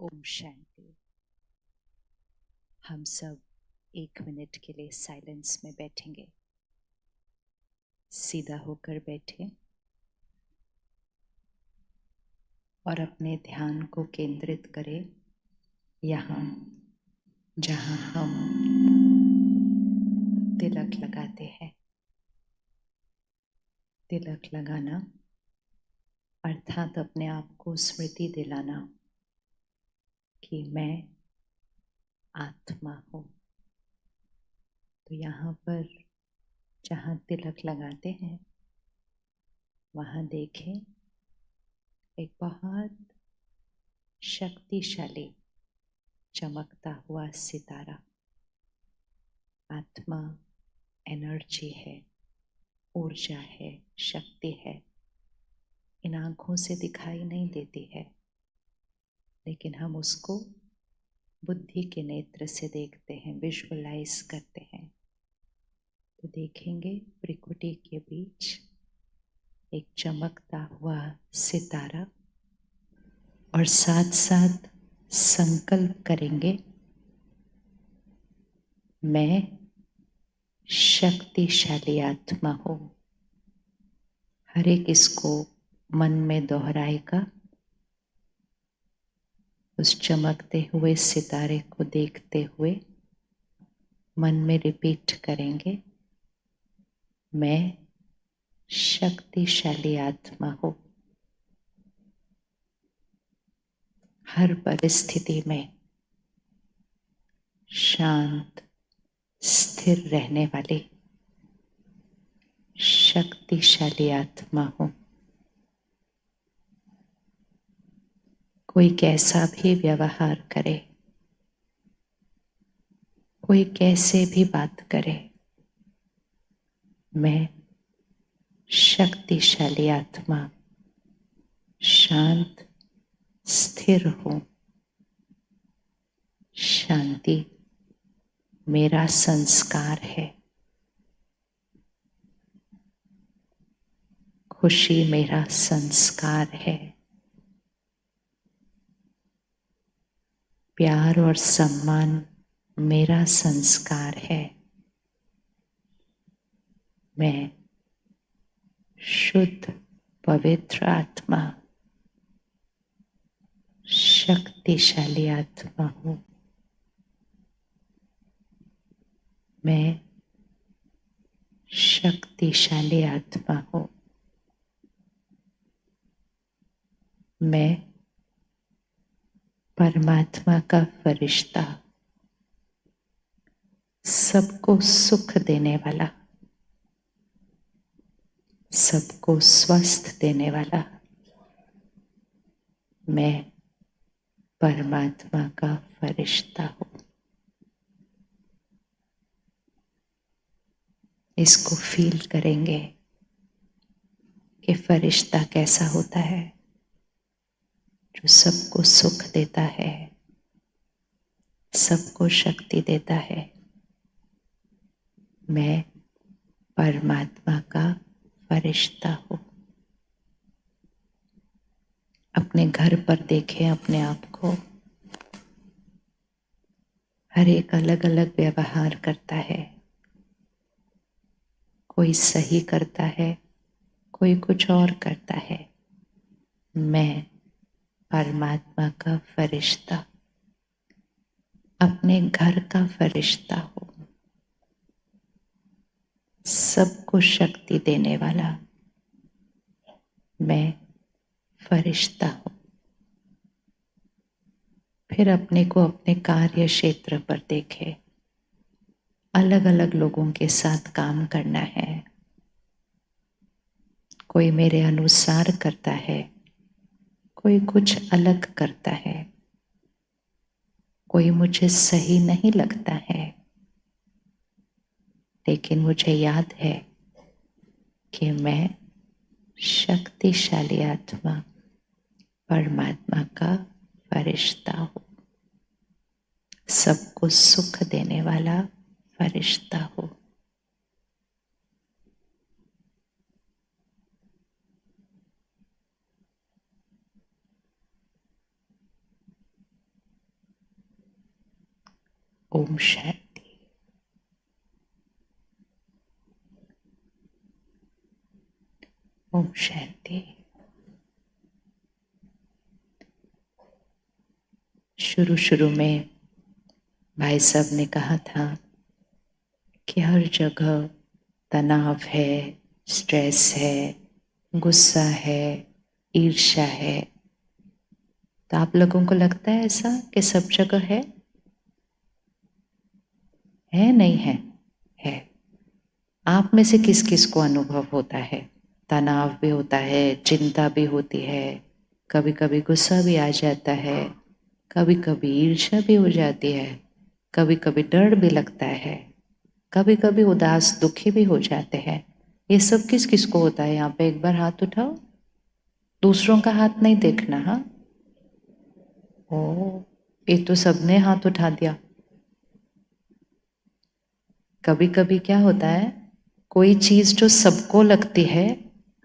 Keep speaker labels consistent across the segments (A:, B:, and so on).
A: ओम शांति। हम सब 1 मिनट के लिए साइलेंस में बैठेंगे। सीधा होकर बैठे और अपने ध्यान को केंद्रित करें यहाँ जहाँ हम तिलक लगाते हैं। तिलक लगाना अर्थात अपने आप को स्मृति दिलाना कि मैं आत्मा हूँ। तो यहाँ पर जहाँ तिलक लगाते हैं वहाँ देखें एक बहुत शक्तिशाली चमकता हुआ सितारा। आत्मा एनर्जी है, ऊर्जा है, शक्ति है। इन आँखों से दिखाई नहीं देती है, लेकिन हम उसको बुद्धि के नेत्र से देखते हैं, विजुअलाइज करते हैं। तो देखेंगे प्रकृति के बीच एक चमकता हुआ सितारा और साथ साथ संकल्प करेंगे मैं शक्तिशाली आत्मा हूँ। हर एक इसको मन में दोहराएगा। उस चमकते हुए सितारे को देखते हुए मन में रिपीट करेंगे मैं शक्तिशाली आत्मा हूँ। हर परिस्थिति में शांत स्थिर रहने वाली शक्तिशाली आत्मा हूँ। कोई कैसा भी व्यवहार करे, कोई कैसे भी बात करे, मैं शक्तिशाली आत्मा शांत स्थिर हूँ। शांति मेरा संस्कार है, खुशी मेरा संस्कार है, प्यार और सम्मान मेरा संस्कार है। मैं शुद्ध पवित्र आत्मा शक्तिशाली आत्मा हूँ। मैं शक्तिशाली आत्मा हूँ। मैं परमात्मा का फरिश्ता, सबको सुख देने वाला, सबको स्वस्थ देने वाला, मैं परमात्मा का फरिश्ता हूँ। इसको फील करेंगे कि फरिश्ता कैसा होता है, जो सबको सुख देता है, सबको शक्ति देता है। मैं परमात्मा का फरिश्ता हूँ। अपने घर पर देखें अपने आप को। हर एक अलग अलग व्यवहार करता है। कोई सही करता है, कोई कुछ और करता है। मैं परमात्मा का फरिश्ता, अपने घर का फरिश्ता हूँ। सबको शक्ति देने वाला मैं फरिश्ता हूँ। फिर अपने को अपने कार्य क्षेत्र पर देखे। अलग अलग लोगों के साथ काम करना है। कोई मेरे अनुसार करता है, कोई कुछ अलग करता है, कोई मुझे सही नहीं लगता है, लेकिन मुझे याद है कि मैं शक्तिशाली आत्मा परमात्मा का फरिश्ता हूँ। सबको सुख देने वाला फरिश्ता हूँ। ओम शांति। ओम शांति। शुरू में भाई साहब ने कहा था कि हर जगह तनाव है, स्ट्रेस है, गुस्सा है, ईर्ष्या है। तो आप लोगों को लगता है ऐसा कि सब जगह है? नहीं है? है। आप में से किस किस को अनुभव होता है? तनाव भी होता है, चिंता भी होती है, कभी कभी गुस्सा भी आ जाता है, कभी कभी ईर्ष्या भी हो जाती है, कभी कभी डर भी लगता है, कभी कभी उदास दुखी भी हो जाते हैं। ये सब किस किस को होता है? यहाँ पे एक बार हाथ उठाओ। दूसरों का हाथ नहीं देखना। हाँ, ओ, ये तो सबने हाथ उठा दिया। कभी कभी क्या होता है, कोई चीज जो सबको लगती है,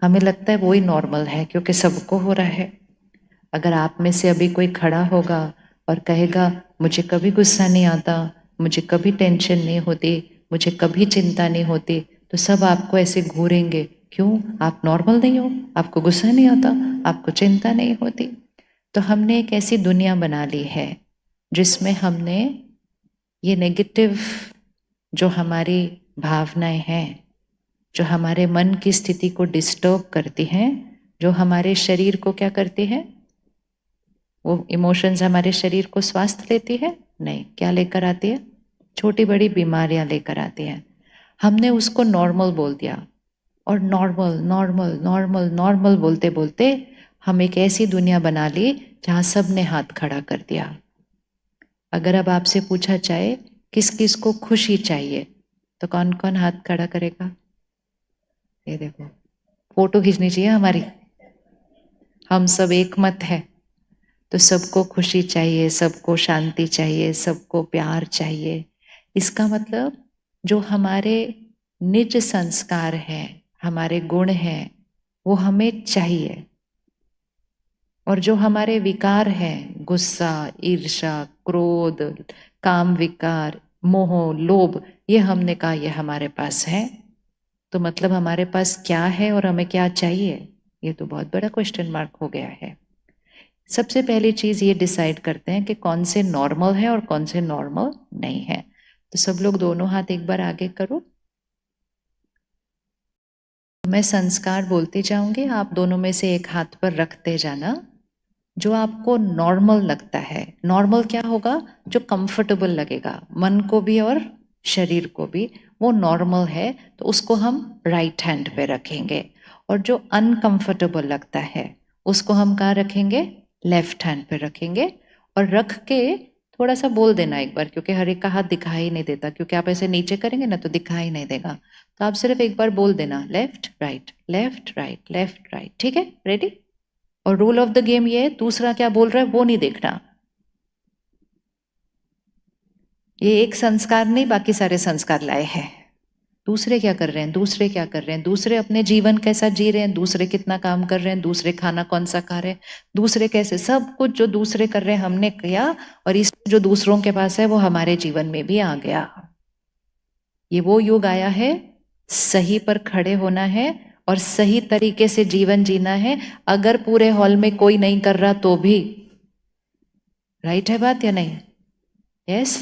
A: हमें लगता है वो ही नॉर्मल है क्योंकि सबको हो रहा है। अगर आप में से अभी कोई खड़ा होगा और कहेगा मुझे कभी गुस्सा नहीं आता, मुझे कभी टेंशन नहीं होती, मुझे कभी चिंता नहीं होती, तो सब आपको ऐसे घूरेंगे, क्यों? आप नॉर्मल नहीं हो, आपको गुस्सा नहीं आता, आपको चिंता नहीं होती। तो हमने एक ऐसी दुनिया बना ली है जिसमें हमने ये नेगेटिव जो हमारी भावनाएं हैं, जो हमारे मन की स्थिति को डिस्टर्ब करती हैं, जो हमारे शरीर को क्या करती है, वो इमोशंस हमारे शरीर को स्वास्थ्य लेती है? नहीं। क्या लेकर आती है? छोटी बड़ी बीमारियां लेकर आती है। हमने उसको नॉर्मल बोल दिया, और नॉर्मल नॉर्मल नॉर्मल नॉर्मल बोलते बोलते हम एक ऐसी दुनिया बना ली जहां सब ने हाथ खड़ा कर दिया। अगर अब आपसे पूछा जाए किस किस को खुशी चाहिए, तो कौन कौन हाथ खड़ा करेगा? ये देखो, फोटो खींचनी चाहिए हमारी। हम सब एक मत है। तो सबको खुशी चाहिए, सबको शांति चाहिए, सबको प्यार चाहिए। इसका मतलब जो हमारे निज संस्कार हैं, हमारे गुण हैं, वो हमें चाहिए। और जो हमारे विकार हैं, गुस्सा, ईर्ष्या, क्रोध, काम विकार, मोह, लोभ, ये हमने कहा ये हमारे पास है। तो मतलब हमारे पास क्या है और हमें क्या चाहिए? ये तो बहुत बड़ा क्वेश्चन मार्क हो गया है। सबसे पहली चीज ये डिसाइड करते हैं कि कौन से नॉर्मल है और कौन से नॉर्मल नहीं है। तो सब लोग दोनों हाथ एक बार आगे करो। मैं संस्कार बोलती जाऊंगी, आप दोनों में से एक हाथ पर रखते जाना। जो आपको नॉर्मल लगता है, नॉर्मल क्या होगा? जो कंफर्टेबल लगेगा मन को भी और शरीर को भी, वो नॉर्मल है। तो उसको हम राइट हैंड पे रखेंगे। और जो अनकंफर्टेबल लगता है उसको हम कहाँ रखेंगे? लेफ्ट हैंड पे रखेंगे। और रख के थोड़ा सा बोल देना एक बार, क्योंकि हर एक का हाथ दिखाई नहीं देता, क्योंकि आप ऐसे नीचे करेंगे ना तो दिखाई नहीं देगा। तो आप सिर्फ एक बार बोल देना, left right left right left right. ठीक है? रेडी? और रूल ऑफ द गेम ये है, दूसरा क्या बोल रहा है वो नहीं देखना। ये एक संस्कार नहीं, बाकी सारे संस्कार लाए हैं। दूसरे क्या कर रहे हैं, दूसरे क्या कर रहे हैं, दूसरे अपने जीवन कैसा जी रहे हैं, दूसरे कितना काम कर रहे हैं, दूसरे खाना कौन सा खा रहे हैं, दूसरे कैसे, सब कुछ जो दूसरे कर रहे हैं हमने किया। और इस जो दूसरों के पास है वो हमारे जीवन में भी आ गया। ये वो युग आया है, सही पर खड़े होना है और सही तरीके से जीवन जीना है। अगर पूरे हॉल में कोई नहीं कर रहा तो भी राइट है बात या नहीं? यस।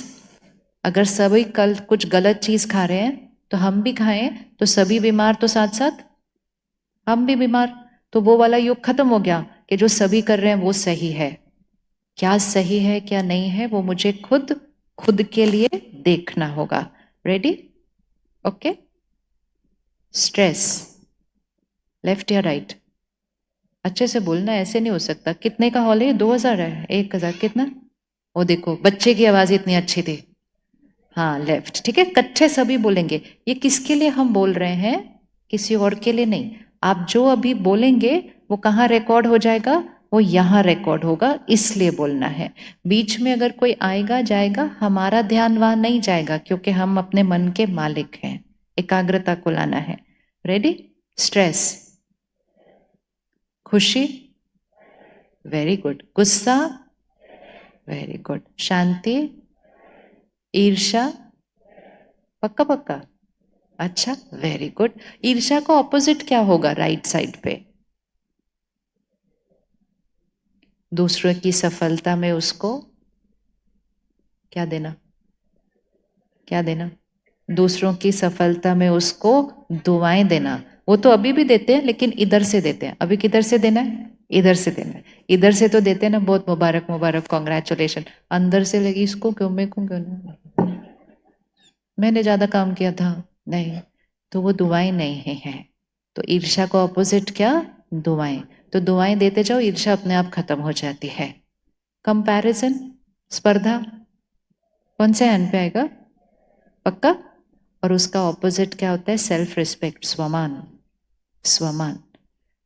A: अगर सभी कल कुछ गलत चीज खा रहे हैं तो हम भी खाएं, तो सभी बीमार तो साथ साथ हम भी बीमार। तो वो वाला युग खत्म हो गया कि जो सभी कर रहे हैं वो सही है। क्या सही है क्या नहीं है वो मुझे खुद खुद के लिए देखना होगा। रेडी? ओके। स्ट्रेस, लेफ्ट या राइट? अच्छे से बोलना, ऐसे नहीं हो सकता। कितने का हॉल है? 2000 है? 1000? कितना? वो देखो बच्चे की आवाज इतनी अच्छी थी। हाँ, लेफ्ट। ठीक है, कच्चे सभी बोलेंगे। ये किसके लिए हम बोल रहे हैं? किसी और के लिए नहीं। आप जो अभी बोलेंगे वो कहाँ रिकॉर्ड हो जाएगा? वो यहाँ रिकॉर्ड होगा, इसलिए बोलना है। बीच में अगर कोई आएगा जाएगा, हमारा ध्यान वहां नहीं जाएगा, क्योंकि हम अपने मन के मालिक हैं। एकाग्रता को लाना है। रेडी? स्ट्रेस, खुशी, वेरी गुड। गुस्सा, वेरी गुड। शांति, ईर्षा, पक्का पक्का, अच्छा वेरी गुड। ईर्षा का ऑपोजिट क्या होगा राइट साइड पे? दूसरों की सफलता में उसको क्या देना? क्या देना? दूसरों की सफलता में उसको दुआएं देना। वो तो अभी भी देते हैं लेकिन इधर से देते हैं। अभी किधर से देना है? इधर से देना है। इधर से तो देते हैं ना, बहुत मुबारक मुबारक कॉन्ग्रेचुलेशन। अंदर से लगी इसको क्यों, मैं क्यों क्यों नहीं? मैंने ज्यादा काम किया था, नहीं, तो वो दुआएं नहीं है। तो ईर्ष्या को ऑपोजिट क्या? दुआएं। तो दुआएं देते जाओ, ईर्ष्या अपने आप खत्म हो जाती है। कंपैरिजन, स्पर्धा, कौन से हैंड पे आएगा? पक्का। और उसका ऑपोजिट क्या होता है? सेल्फ रिस्पेक्ट, स्वमान, स्वमान।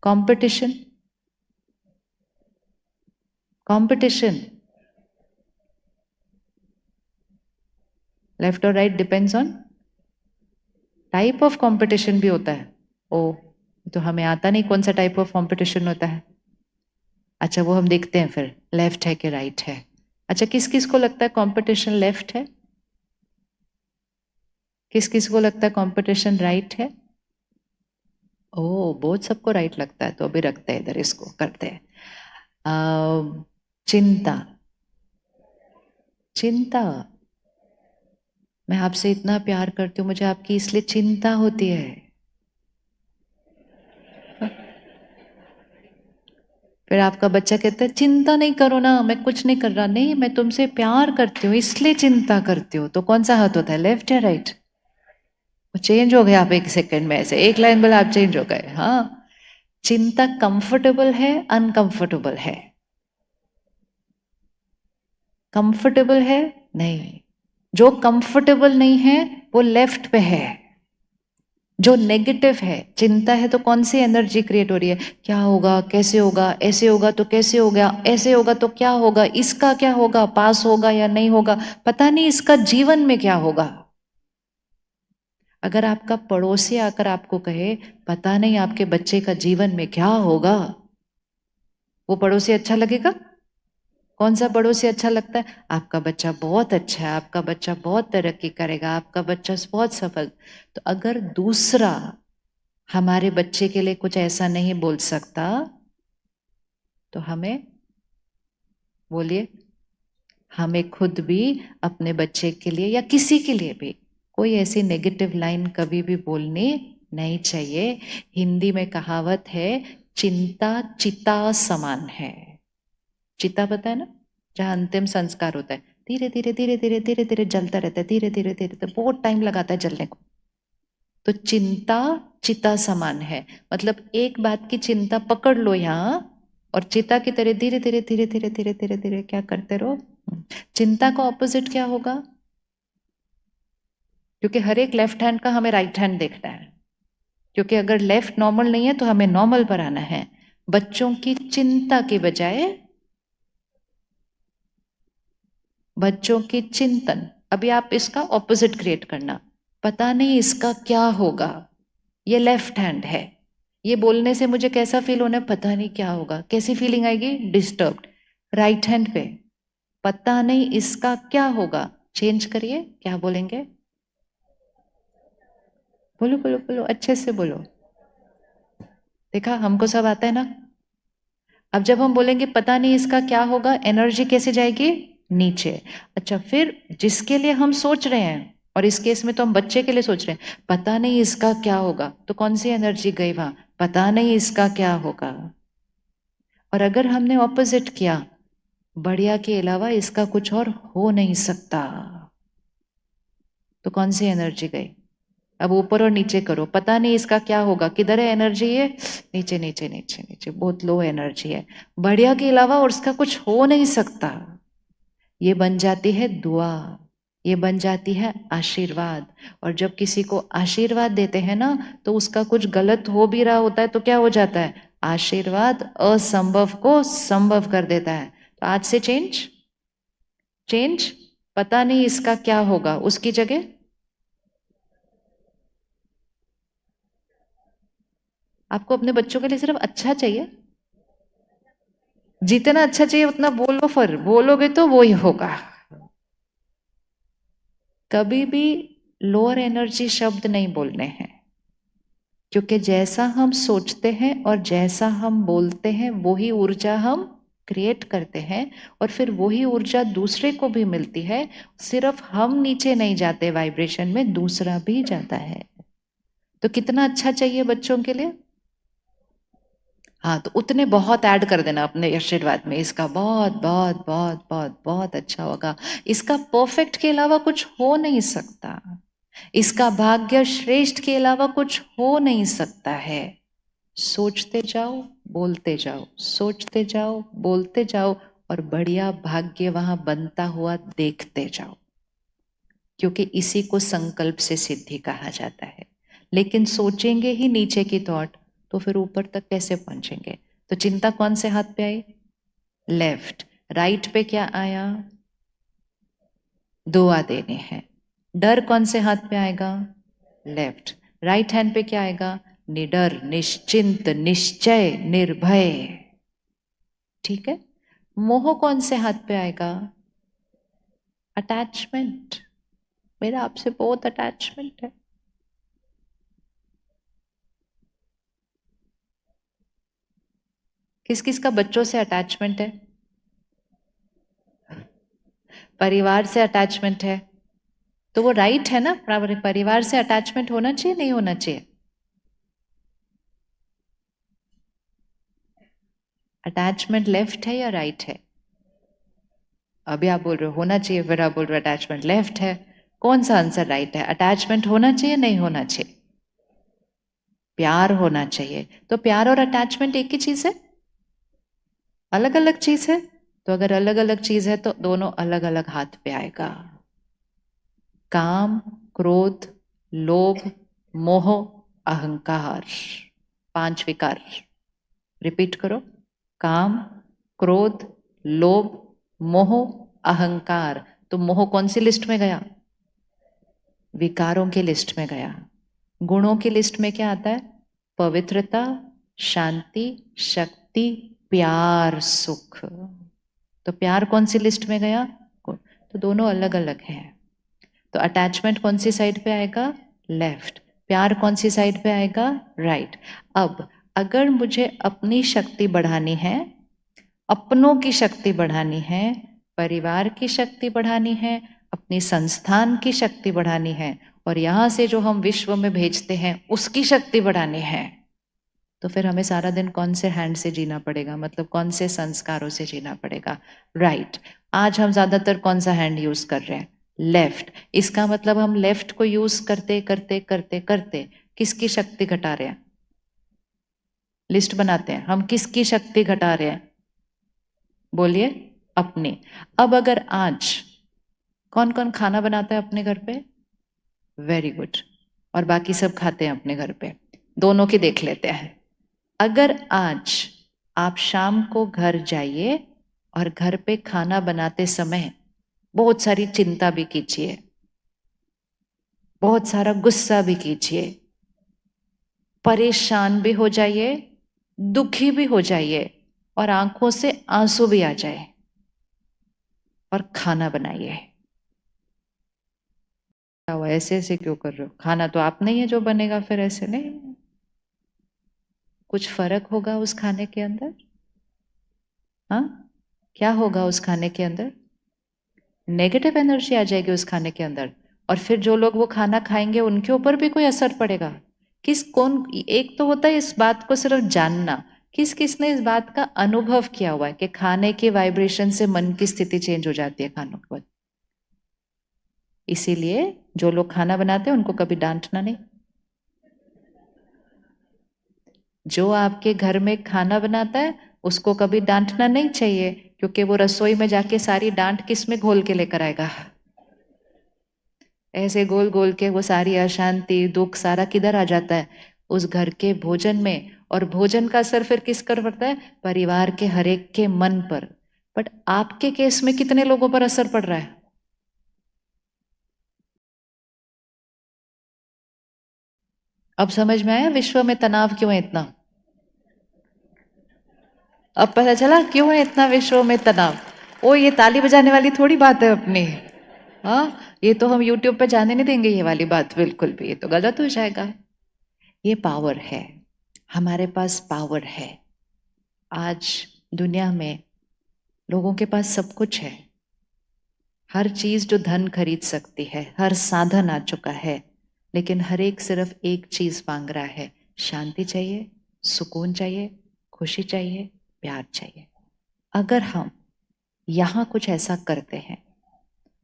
A: कंपटीशन, कंपटीशन, लेफ्ट और right depends on type of competition भी होता है। ओ, तो हमें आता नहीं कौन सा टाइप ऑफ कंपटीशन होता है। अच्छा वो हम देखते हैं फिर, लेफ्ट है कि राइट है। अच्छा किस किस को लगता है कंपटीशन लेफ्ट है? किस किस को लगता है कंपटीशन राइट है? ओ, बहुत सबको राइट लगता है, तो अभी रखते हैं इधर, इसको करते हैं। चिंता, चिंता, मैं आपसे इतना प्यार करती हूँ, मुझे आपकी इसलिए चिंता होती है। फिर आपका बच्चा कहता है चिंता नहीं करो ना, मैं कुछ नहीं कर रहा। नहीं, मैं तुमसे प्यार करती हूँ इसलिए चिंता करती हूँ। तो कौन सा हाथ होता है, लेफ्ट या राइट? वो चेंज हो गया आप एक सेकंड में, ऐसे एक लाइन बोला आप चेंज हो गए। हाँ, चिंता कंफर्टेबल है, अनकंफर्टेबल है? कंफर्टेबल है? नहीं। जो कंफर्टेबल नहीं है वो लेफ्ट पे है। जो नेगेटिव है, चिंता है, तो कौन सी एनर्जी क्रिएट हो रही है? क्या होगा, कैसे होगा, ऐसे होगा तो कैसे होगा, ऐसे होगा तो क्या होगा, इसका क्या होगा, पास होगा या नहीं होगा, पता नहीं इसका जीवन में क्या होगा। अगर आपका पड़ोसी आकर आपको कहे पता नहीं आपके बच्चे का जीवन में क्या होगा, वो पड़ोसी अच्छा लगेगा? कौन सा पड़ोसी अच्छा लगता है? आपका बच्चा बहुत अच्छा है, आपका बच्चा बहुत तरक्की करेगा, आपका बच्चा बहुत सफल। तो अगर दूसरा हमारे बच्चे के लिए कुछ ऐसा नहीं बोल सकता, तो हमें, बोलिए, हमें खुद भी अपने बच्चे के लिए या किसी के लिए भी कोई ऐसी नेगेटिव लाइन कभी भी बोलनी नहीं चाहिए। हिंदी में कहावत है, चिंता चिता समान है। चिता पता है ना, जहां अंतिम संस्कार होता है, धीरे धीरे धीरे धीरे धीरे धीरे जलता रहता है, धीरे धीरे धीरे धीरे, बहुत टाइम लगाता है जलने को। तो चिंता चिता समान है, मतलब एक बात की चिंता पकड़ लो यहां, और चिता की तरह धीरे धीरे धीरे धीरे धीरे धीरे धीरे क्या करते रहो। चिंता का ऑपोजिट क्या होगा? क्योंकि हर एक लेफ्ट हैंड का हमें राइट हैंड देखना है, क्योंकि अगर लेफ्ट नॉर्मल नहीं है तो हमें नॉर्मल पर आना है। बच्चों की चिंता के बजाय बच्चों की चिंतन। अभी आप इसका ऑपोजिट क्रिएट करना, पता नहीं इसका क्या होगा। ये लेफ्ट हैंड है, ये बोलने से मुझे कैसा फील होना है, पता नहीं क्या होगा, कैसी फीलिंग आएगी, डिस्टर्ब्ड। राइट हैंड पे, पता नहीं इसका क्या होगा, चेंज करिए, क्या बोलेंगे? बोलो बोलो बोलो, अच्छे से बोलो। देखा, हमको सब आता है ना। अब जब हम बोलेंगे पता नहीं इसका क्या होगा, एनर्जी कैसे जाएगी, नीचे। अच्छा, फिर जिसके लिए हम सोच रहे हैं, और इस केस में तो हम बच्चे के लिए सोच रहे हैं, पता नहीं इसका क्या होगा, तो कौन सी एनर्जी गई वहां, पता नहीं इसका क्या होगा। और अगर हमने ऑपोजिट किया, बढ़िया के अलावा इसका कुछ और हो नहीं सकता, तो कौन सी एनर्जी गई? अब ऊपर और नीचे करो, पता नहीं इसका क्या होगा, किधर है एनर्जी, ये नीचे नीचे नीचे नीचे, बहुत लो एनर्जी है। बढ़िया के अलावा और उसका कुछ हो नहीं सकता, ये बन जाती है दुआ, ये बन जाती है आशीर्वाद। और जब किसी को आशीर्वाद देते हैं ना, तो उसका कुछ गलत हो भी रहा होता है तो क्या हो जाता है, आशीर्वाद असंभव को संभव कर देता है। तो आज से चेंज, चेंज, पता नहीं इसका क्या होगा, उसकी जगह आपको अपने बच्चों के लिए सिर्फ अच्छा चाहिए। जितना अच्छा चाहिए उतना बोलो, फिर बोलोगे तो वो ही होगा। कभी भी लोअर एनर्जी शब्द नहीं बोलने हैं, क्योंकि जैसा हम सोचते हैं और जैसा हम बोलते हैं वही ऊर्जा हम क्रिएट करते हैं, और फिर वही ऊर्जा दूसरे को भी मिलती है। सिर्फ हम नीचे नहीं जाते वाइब्रेशन में, दूसरा भी जाता है। तो कितना अच्छा चाहिए बच्चों के लिए। हाँ, तो उतने बहुत ऐड कर देना अपने आशीर्वाद में, इसका बहुत बहुत बहुत बहुत बहुत अच्छा होगा। इसका परफेक्ट के अलावा कुछ हो नहीं सकता, इसका भाग्य श्रेष्ठ के अलावा कुछ हो नहीं सकता है। सोचते जाओ, बोलते जाओ, सोचते जाओ, बोलते जाओ, और बढ़िया भाग्य वहां बनता हुआ देखते जाओ, क्योंकि इसी को संकल्प से सिद्धि कहा जाता है। लेकिन सोचेंगे ही नीचे की थॉट, तो फिर ऊपर तक कैसे पहुंचेंगे। तो चिंता कौन से हाथ पे आई, लेफ्ट। राइट पे क्या आया, दुआ देने हैं। डर कौन से हाथ पे आएगा, लेफ्ट। राइट हैंड पे क्या आएगा, निडर, निश्चिंत, निश्चय, निर्भय। ठीक है। मोह कौन से हाथ पे आएगा, अटैचमेंट। मेरा आपसे बहुत अटैचमेंट है। किस किस का बच्चों से अटैचमेंट है, परिवार से अटैचमेंट है, तो वो राइट है ना। परिवार से अटैचमेंट होना चाहिए, नहीं होना चाहिए। अटैचमेंट लेफ्ट है या राइट है, अभी आप बोल रहे हो होना चाहिए, फिर आप बोल रहे हो अटैचमेंट लेफ्ट है। कौन सा आंसर राइट है, अटैचमेंट होना चाहिए, नहीं होना चाहिए, प्यार होना चाहिए। तो प्यार और अटैचमेंट एक ही चीज है, अलग अलग चीज है। तो अगर अलग अलग चीज है तो दोनों अलग अलग हाथ पे आएगा। काम, क्रोध, लोभ, मोह, अहंकार, 5 विकार। रिपीट करो, काम, क्रोध, लोभ, मोह, अहंकार। तो मोह कौन सी लिस्ट में गया, विकारों की लिस्ट में गया। गुणों की लिस्ट में क्या आता है, पवित्रता, शांति, शक्ति, प्यार, सुख। तो प्यार कौन सी लिस्ट में गया, तो दोनों अलग अलग हैं। तो अटैचमेंट कौन सी साइड पे आएगा, लेफ्ट। प्यार कौन सी साइड पे आएगा, राइट। अब अगर मुझे अपनी शक्ति बढ़ानी है, अपनों की शक्ति बढ़ानी है, परिवार की शक्ति बढ़ानी है, अपनी संस्थान की शक्ति बढ़ानी है, और यहां से जो हम विश्व में भेजते हैं उसकी शक्ति बढ़ानी है, तो फिर हमें सारा दिन कौन से हैंड से जीना पड़ेगा, मतलब कौन से संस्कारों से जीना पड़ेगा, राइट। आज हम ज्यादातर कौन सा हैंड यूज कर रहे हैं, लेफ्ट। इसका मतलब हम लेफ्ट को यूज करते करते करते करते किसकी शक्ति घटा रहे हैं, लिस्ट बनाते हैं, हम किसकी शक्ति घटा रहे हैं, बोलिए, अपनी। अब अगर आज कौन कौन खाना बनाता है अपने घर पे, वेरी गुड, और बाकी सब खाते हैं अपने घर पे, दोनों की देख लेते हैं। अगर आज आप शाम को घर जाइए और घर पे खाना बनाते समय बहुत सारी चिंता भी कीजिए, बहुत सारा गुस्सा भी कीजिए, परेशान भी हो जाइए, दुखी भी हो जाइए, और आंखों से आंसू भी आ जाए, और खाना बनाइए। क्या हुआ, ऐसे ऐसे क्यों कर रहे हो, खाना तो आप नहीं है जो बनेगा, फिर ऐसे नहीं। कुछ फर्क होगा उस खाने के अंदर, हाँ, क्या होगा उस खाने के अंदर, नेगेटिव एनर्जी आ जाएगी उस खाने के अंदर, और फिर जो लोग वो खाना खाएंगे उनके ऊपर भी कोई असर पड़ेगा। किस कौन, एक तो होता है इस बात को सिर्फ जानना, किस किस ने इस बात का अनुभव किया हुआ है कि खाने के वाइब्रेशन से मन की स्थिति चेंज हो जाती है खानों के बाद। इसीलिए जो लोग खाना बनाते हैं उनको कभी डांटना नहीं। जो आपके घर में खाना बनाता है उसको कभी डांटना नहीं चाहिए, क्योंकि वो रसोई में जाके सारी डांट किस में घोल के लेकर आएगा, ऐसे गोल गोल के वो सारी अशांति दुख सारा किधर आ जाता है, उस घर के भोजन में। और भोजन का असर फिर किस कर पड़ता है, परिवार के हरेक के मन पर। बट आपके केस में कितने लोगों पर असर पड़ रहा है, अब समझ में आया विश्व में तनाव क्यों है इतना, अब पता चला क्यों है इतना विश्व में तनाव। ओ, ये ताली बजाने वाली थोड़ी बात है अपनी, हाँ। ये तो हम यूट्यूब पे जाने नहीं देंगे, ये वाली बात बिल्कुल भी, ये तो गलत हो जाएगा। ये पावर है, हमारे पास पावर है। आज दुनिया में लोगों के पास सब कुछ है, हर चीज जो धन खरीद सकती है, हर साधन आ चुका है, लेकिन हर एक सिर्फ एक चीज मांग रहा है, शांति चाहिए, सुकून चाहिए, खुशी चाहिए, प्यार चाहिए। अगर हम यहां कुछ ऐसा करते हैं,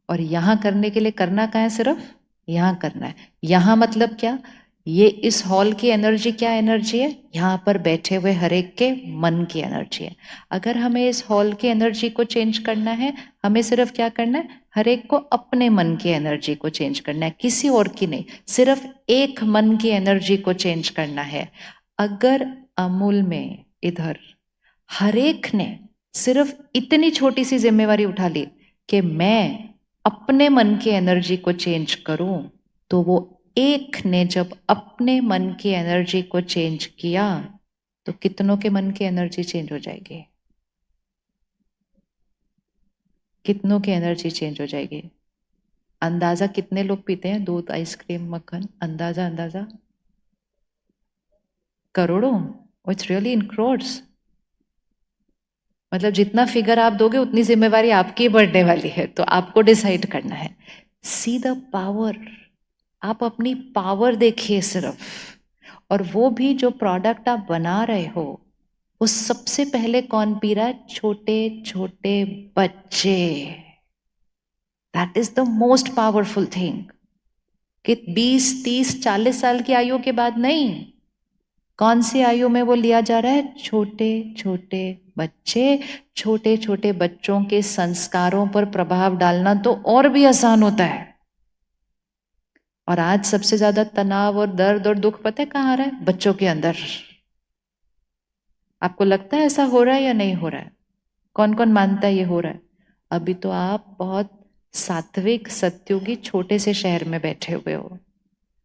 A: और यहां करने के लिए करना क्या है, सिर्फ यहां करना है। यहां मतलब क्या, ये इस हॉल की एनर्जी क्या एनर्जी है, यहां पर बैठे हुए हर एक के मन की एनर्जी है। अगर हमें इस हॉल की एनर्जी को चेंज करना है, हमें सिर्फ क्या करना है, हर एक को अपने मन की एनर्जी को चेंज करना है, किसी और की नहीं, सिर्फ एक मन की एनर्जी को चेंज करना है। अगर अमूल में इधर हर एक ने सिर्फ इतनी छोटी सी जिम्मेवारी उठा ली कि मैं अपने मन की एनर्जी को चेंज करूं, तो वो एक ने जब अपने मन की एनर्जी को चेंज किया, तो कितनों के मन की एनर्जी चेंज हो जाएगी, कितनों की एनर्जी चेंज हो जाएगी। अंदाजा कितने लोग पीते हैं दूध, आइसक्रीम, मक्खन, अंदाजा अंदाजा करोड़ों, इट्स रियली इन क्रोड्स। मतलब जितना फिगर आप दोगे उतनी जिम्मेवारी आपकी बढ़ने वाली है, तो आपको डिसाइड करना है। सी द पावर, आप अपनी पावर देखिए सिर्फ। और वो भी जो प्रोडक्ट आप बना रहे हो, वो सबसे पहले कौन पी रहा है, छोटे छोटे बच्चे। That is the most powerful thing. कि 20, 30, 40 साल की आयु के बाद नहीं, कौन सी आयु में वो लिया जा रहा है, छोटे छोटे बच्चे। छोटे छोटे बच्चों के संस्कारों पर प्रभाव डालना तो और भी आसान होता है। और आज सबसे ज्यादा तनाव और दर्द और दुख पता है कहाँ आ रहा है, बच्चों के अंदर। आपको लगता है ऐसा हो रहा है या नहीं हो रहा है? कौन कौन मानता है ये हो रहा है? अभी तो आप बहुत सात्विक सत्युगी छोटे से शहर में बैठे हुए हो।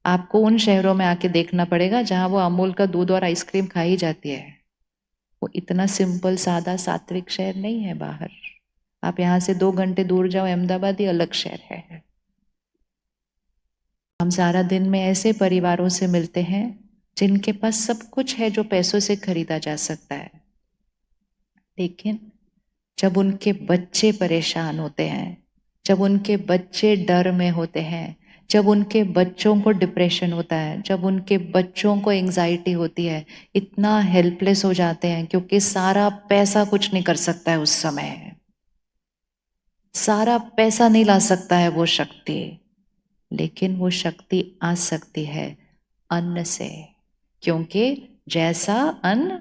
A: आपको उन शहरों में आके देखना पड़ेगा जहां वो अमूल का दूध और आइसक्रीम खाई जाती है। वो इतना सिंपल सादा सात्विक शहर नहीं है बाहर। आप यहां से 2 घंटे दूर जाओ, अहमदाबाद ही अलग शहर है। हम सारा दिन में ऐसे परिवारों से मिलते हैं जिनके पास सब कुछ है जो पैसों से खरीदा जा सकता है, लेकिन जब उनके बच्चे परेशान होते हैं, जब उनके बच्चे डर में होते हैं, जब उनके बच्चों को डिप्रेशन होता है, जब उनके बच्चों को एंजाइटी होती है, इतना हेल्पलेस हो जाते हैं, क्योंकि सारा पैसा कुछ नहीं कर सकता है उस समय। सारा पैसा नहीं ला सकता है वो शक्ति, लेकिन वो शक्ति आ सकती है अन्न से। क्योंकि जैसा अन्न,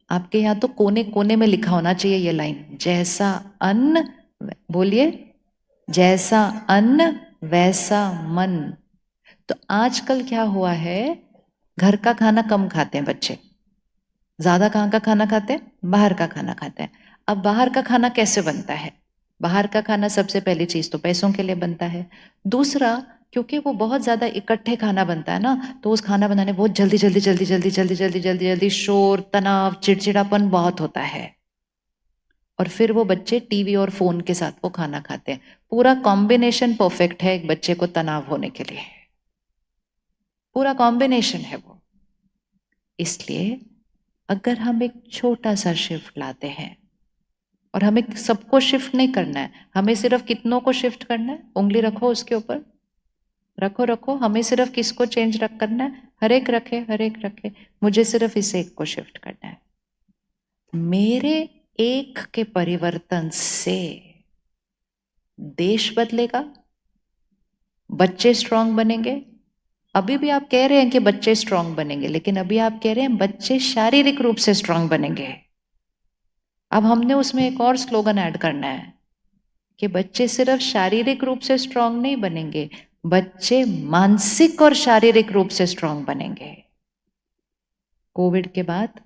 A: आपके यहाँ तो कोने कोने में लिखा होना चाहिए ये लाइन, जैसा अन्न, बोलिए, जैसा अन्न वैसा मन। तो आजकल क्या हुआ है, घर का खाना कम खाते हैं बच्चे, ज्यादा कहाँ का खाना खाते हैं, बाहर का खाना खाते हैं। अब बाहर का खाना कैसे बनता है, बाहर का खाना सबसे पहली चीज तो पैसों के लिए बनता है। दूसरा, क्योंकि वो बहुत ज्यादा इकट्ठे खाना बनता है ना, तो उस खाना बनाने बहुत जल्दी जल्दी जल्दी जल्दी जल्दी जल्दी जल्दी जल्दी शोर, तनाव, चिड़चिड़ापन बहुत होता है। और फिर वो बच्चे टीवी और फोन के साथ वो खाना खाते हैं। पूरा कॉम्बिनेशन परफेक्ट है एक बच्चे को तनाव होने के लिए, पूरा कॉम्बिनेशन है वो। इसलिए अगर हम एक छोटा सा शिफ्ट लाते हैं, और हमें सबको शिफ्ट नहीं करना है, हमें सिर्फ कितनों को शिफ्ट करना है, उंगली रखो उसके ऊपर, रखो रखो, हमें सिर्फ किसको चेंज करना है, हर एक रखे, हर एक रखे, मुझे सिर्फ इस एक को शिफ्ट करना है। मेरे एक के परिवर्तन से देश बदलेगा, बच्चे स्ट्रांग बनेंगे। अभी भी आप कह रहे हैं कि बच्चे स्ट्रांग बनेंगे, लेकिन अभी आप कह रहे हैं बच्चे शारीरिक रूप से स्ट्रांग बनेंगे। अब हमने उसमें एक और स्लोगन ऐड करना है कि बच्चे सिर्फ शारीरिक रूप से स्ट्रांग नहीं बनेंगे, बच्चे मानसिक और शारीरिक रूप से स्ट्रांग बनेंगे। कोविड के बाद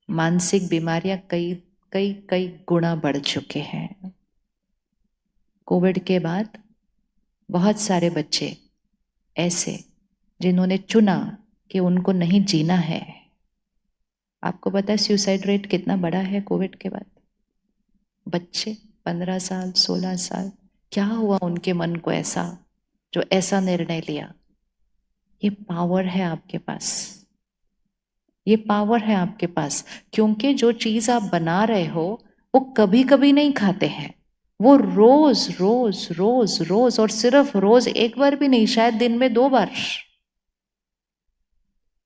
A: मानसिक बीमारियां कई कई कई गुना बढ़ चुके हैं। कोविड के बाद बहुत सारे बच्चे ऐसे जिन्होंने चुना कि उनको नहीं जीना है। आपको पता है सुसाइड रेट कितना बढ़ा है कोविड के बाद? बच्चे 15 साल, 16 साल, क्या हुआ उनके मन को ऐसा, जो ऐसा निर्णय लिया? ये पावर है आपके पास, ये पावर है आपके पास। क्योंकि जो चीज आप बना रहे हो वो कभी कभी नहीं खाते हैं, वो रोज रोज रोज रोज, और सिर्फ रोज एक बार भी नहीं, शायद दिन में 2 बार।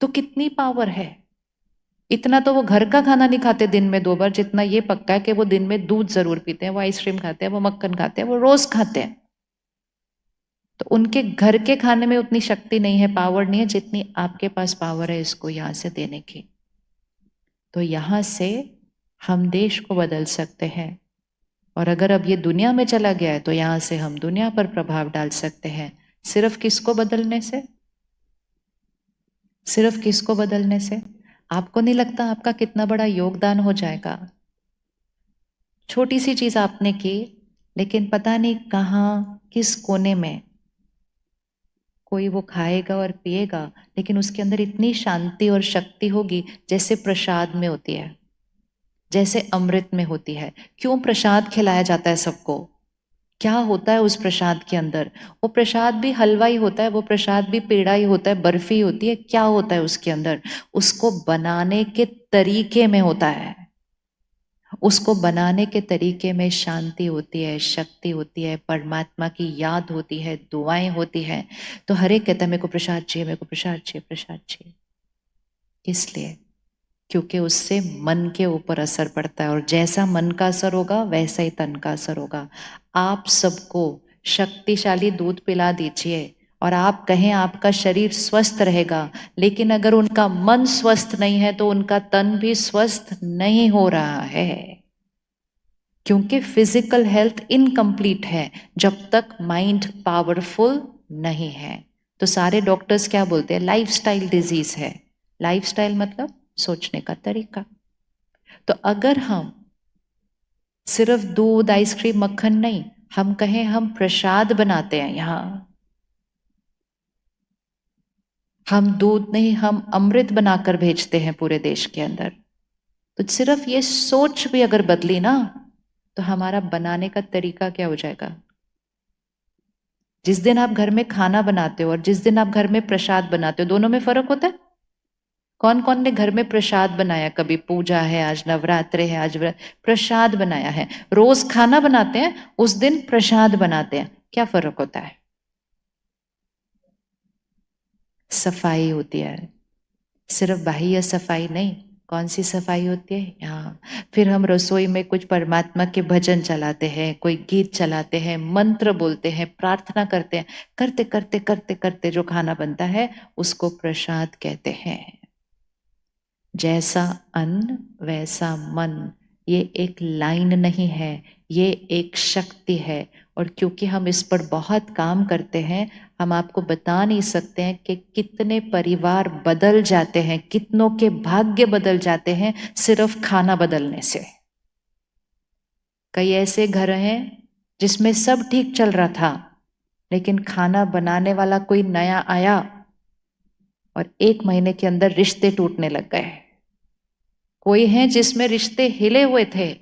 A: तो कितनी पावर है। इतना तो वो घर का खाना नहीं खाते दिन में 2 बार, जितना ये पक्का है कि वो दिन में दूध जरूर पीते हैं, वो आइसक्रीम खाते हैं, वो मक्खन खाते हैं, वो रोज खाते हैं। तो उनके घर के खाने में उतनी शक्ति नहीं है, पावर नहीं है, जितनी आपके पास पावर है इसको यहां से देने की। तो यहां से हम देश को बदल सकते हैं, और अगर अब ये दुनिया में चला गया है तो यहां से हम दुनिया पर प्रभाव डाल सकते हैं। सिर्फ किसको बदलने से? सिर्फ किसको बदलने से? आपको नहीं लगता आपका कितना बड़ा योगदान हो जाएगा? छोटी सी चीज आपने की, लेकिन पता नहीं कहाँ किस कोने में कोई वो खाएगा और पिएगा, लेकिन उसके अंदर इतनी शांति और शक्ति होगी जैसे प्रसाद में होती है, जैसे अमृत में होती है। क्यों प्रसाद खिलाया जाता है सबको? क्या होता है उस प्रसाद के अंदर? वो प्रसाद भी हलवा ही होता है, वो प्रसाद भी पेड़ा ही होता है, बर्फी होती है, क्या होता है उसके अंदर? उसको बनाने के तरीके में होता है, उसको बनाने के तरीके में शांति होती है, शक्ति होती है, परमात्मा की याद होती है, दुआएं होती है। तो हर एक कहता है मेरे को प्रसाद चाहिए, मेरे को प्रसाद चाहिए, प्रसाद चाहिए। इसलिए क्योंकि उससे मन के ऊपर असर पड़ता है, और जैसा मन का असर होगा वैसा ही तन का असर होगा। आप सबको शक्तिशाली दूध पिला दीजिए और आप कहें आपका शरीर स्वस्थ रहेगा, लेकिन अगर उनका मन स्वस्थ नहीं है तो उनका तन भी स्वस्थ नहीं हो रहा है। क्योंकि फिजिकल हेल्थ इनकम्प्लीट है जब तक माइंड पावरफुल नहीं है। तो सारे डॉक्टर्स क्या बोलते हैं? लाइफस्टाइल डिजीज है। लाइफस्टाइल मतलब सोचने का तरीका। तो अगर हम सिर्फ दूध, आइसक्रीम, मक्खन नहीं, हम कहें हम प्रसाद बनाते हैं यहां, हम दूध नहीं, हम अमृत बनाकर भेजते हैं पूरे देश के अंदर, तो सिर्फ ये सोच भी अगर बदली ना, तो हमारा बनाने का तरीका क्या हो जाएगा? जिस दिन आप घर में खाना बनाते हो और जिस दिन आप घर में प्रसाद बनाते हो, दोनों में फर्क होता है। कौन कौन ने घर में प्रसाद बनाया? कभी पूजा है, आज नवरात्र है, आज प्रसाद बनाया है। रोज खाना बनाते हैं, उस दिन प्रसाद बनाते हैं, क्या फर्क होता है? सफाई होती है, सिर्फ बाह्य सफाई नहीं। कौन सी सफाई होती है? यहाँ। फिर हम रसोई में कुछ परमात्मा के भजन चलाते हैं, कोई गीत चलाते हैं, मंत्र बोलते हैं, प्रार्थना करते हैं। करते करते करते करते जो खाना बनता है उसको प्रसाद कहते हैं। जैसा अन्न वैसा मन, ये एक लाइन नहीं है, ये एक शक्ति है। और क्योंकि हम इस पर बहुत काम करते हैं, हम आपको बता नहीं सकते हैं कि कितने परिवार बदल जाते हैं, कितनों के भाग्य बदल जाते हैं सिर्फ खाना बदलने से। कई ऐसे घर हैं जिसमें सब ठीक चल रहा था, लेकिन खाना बनाने वाला कोई नया आया और 1 महीने के अंदर रिश्ते टूटने लग गए। कोई हैं जिसमें रिश्ते हिले हुए थे,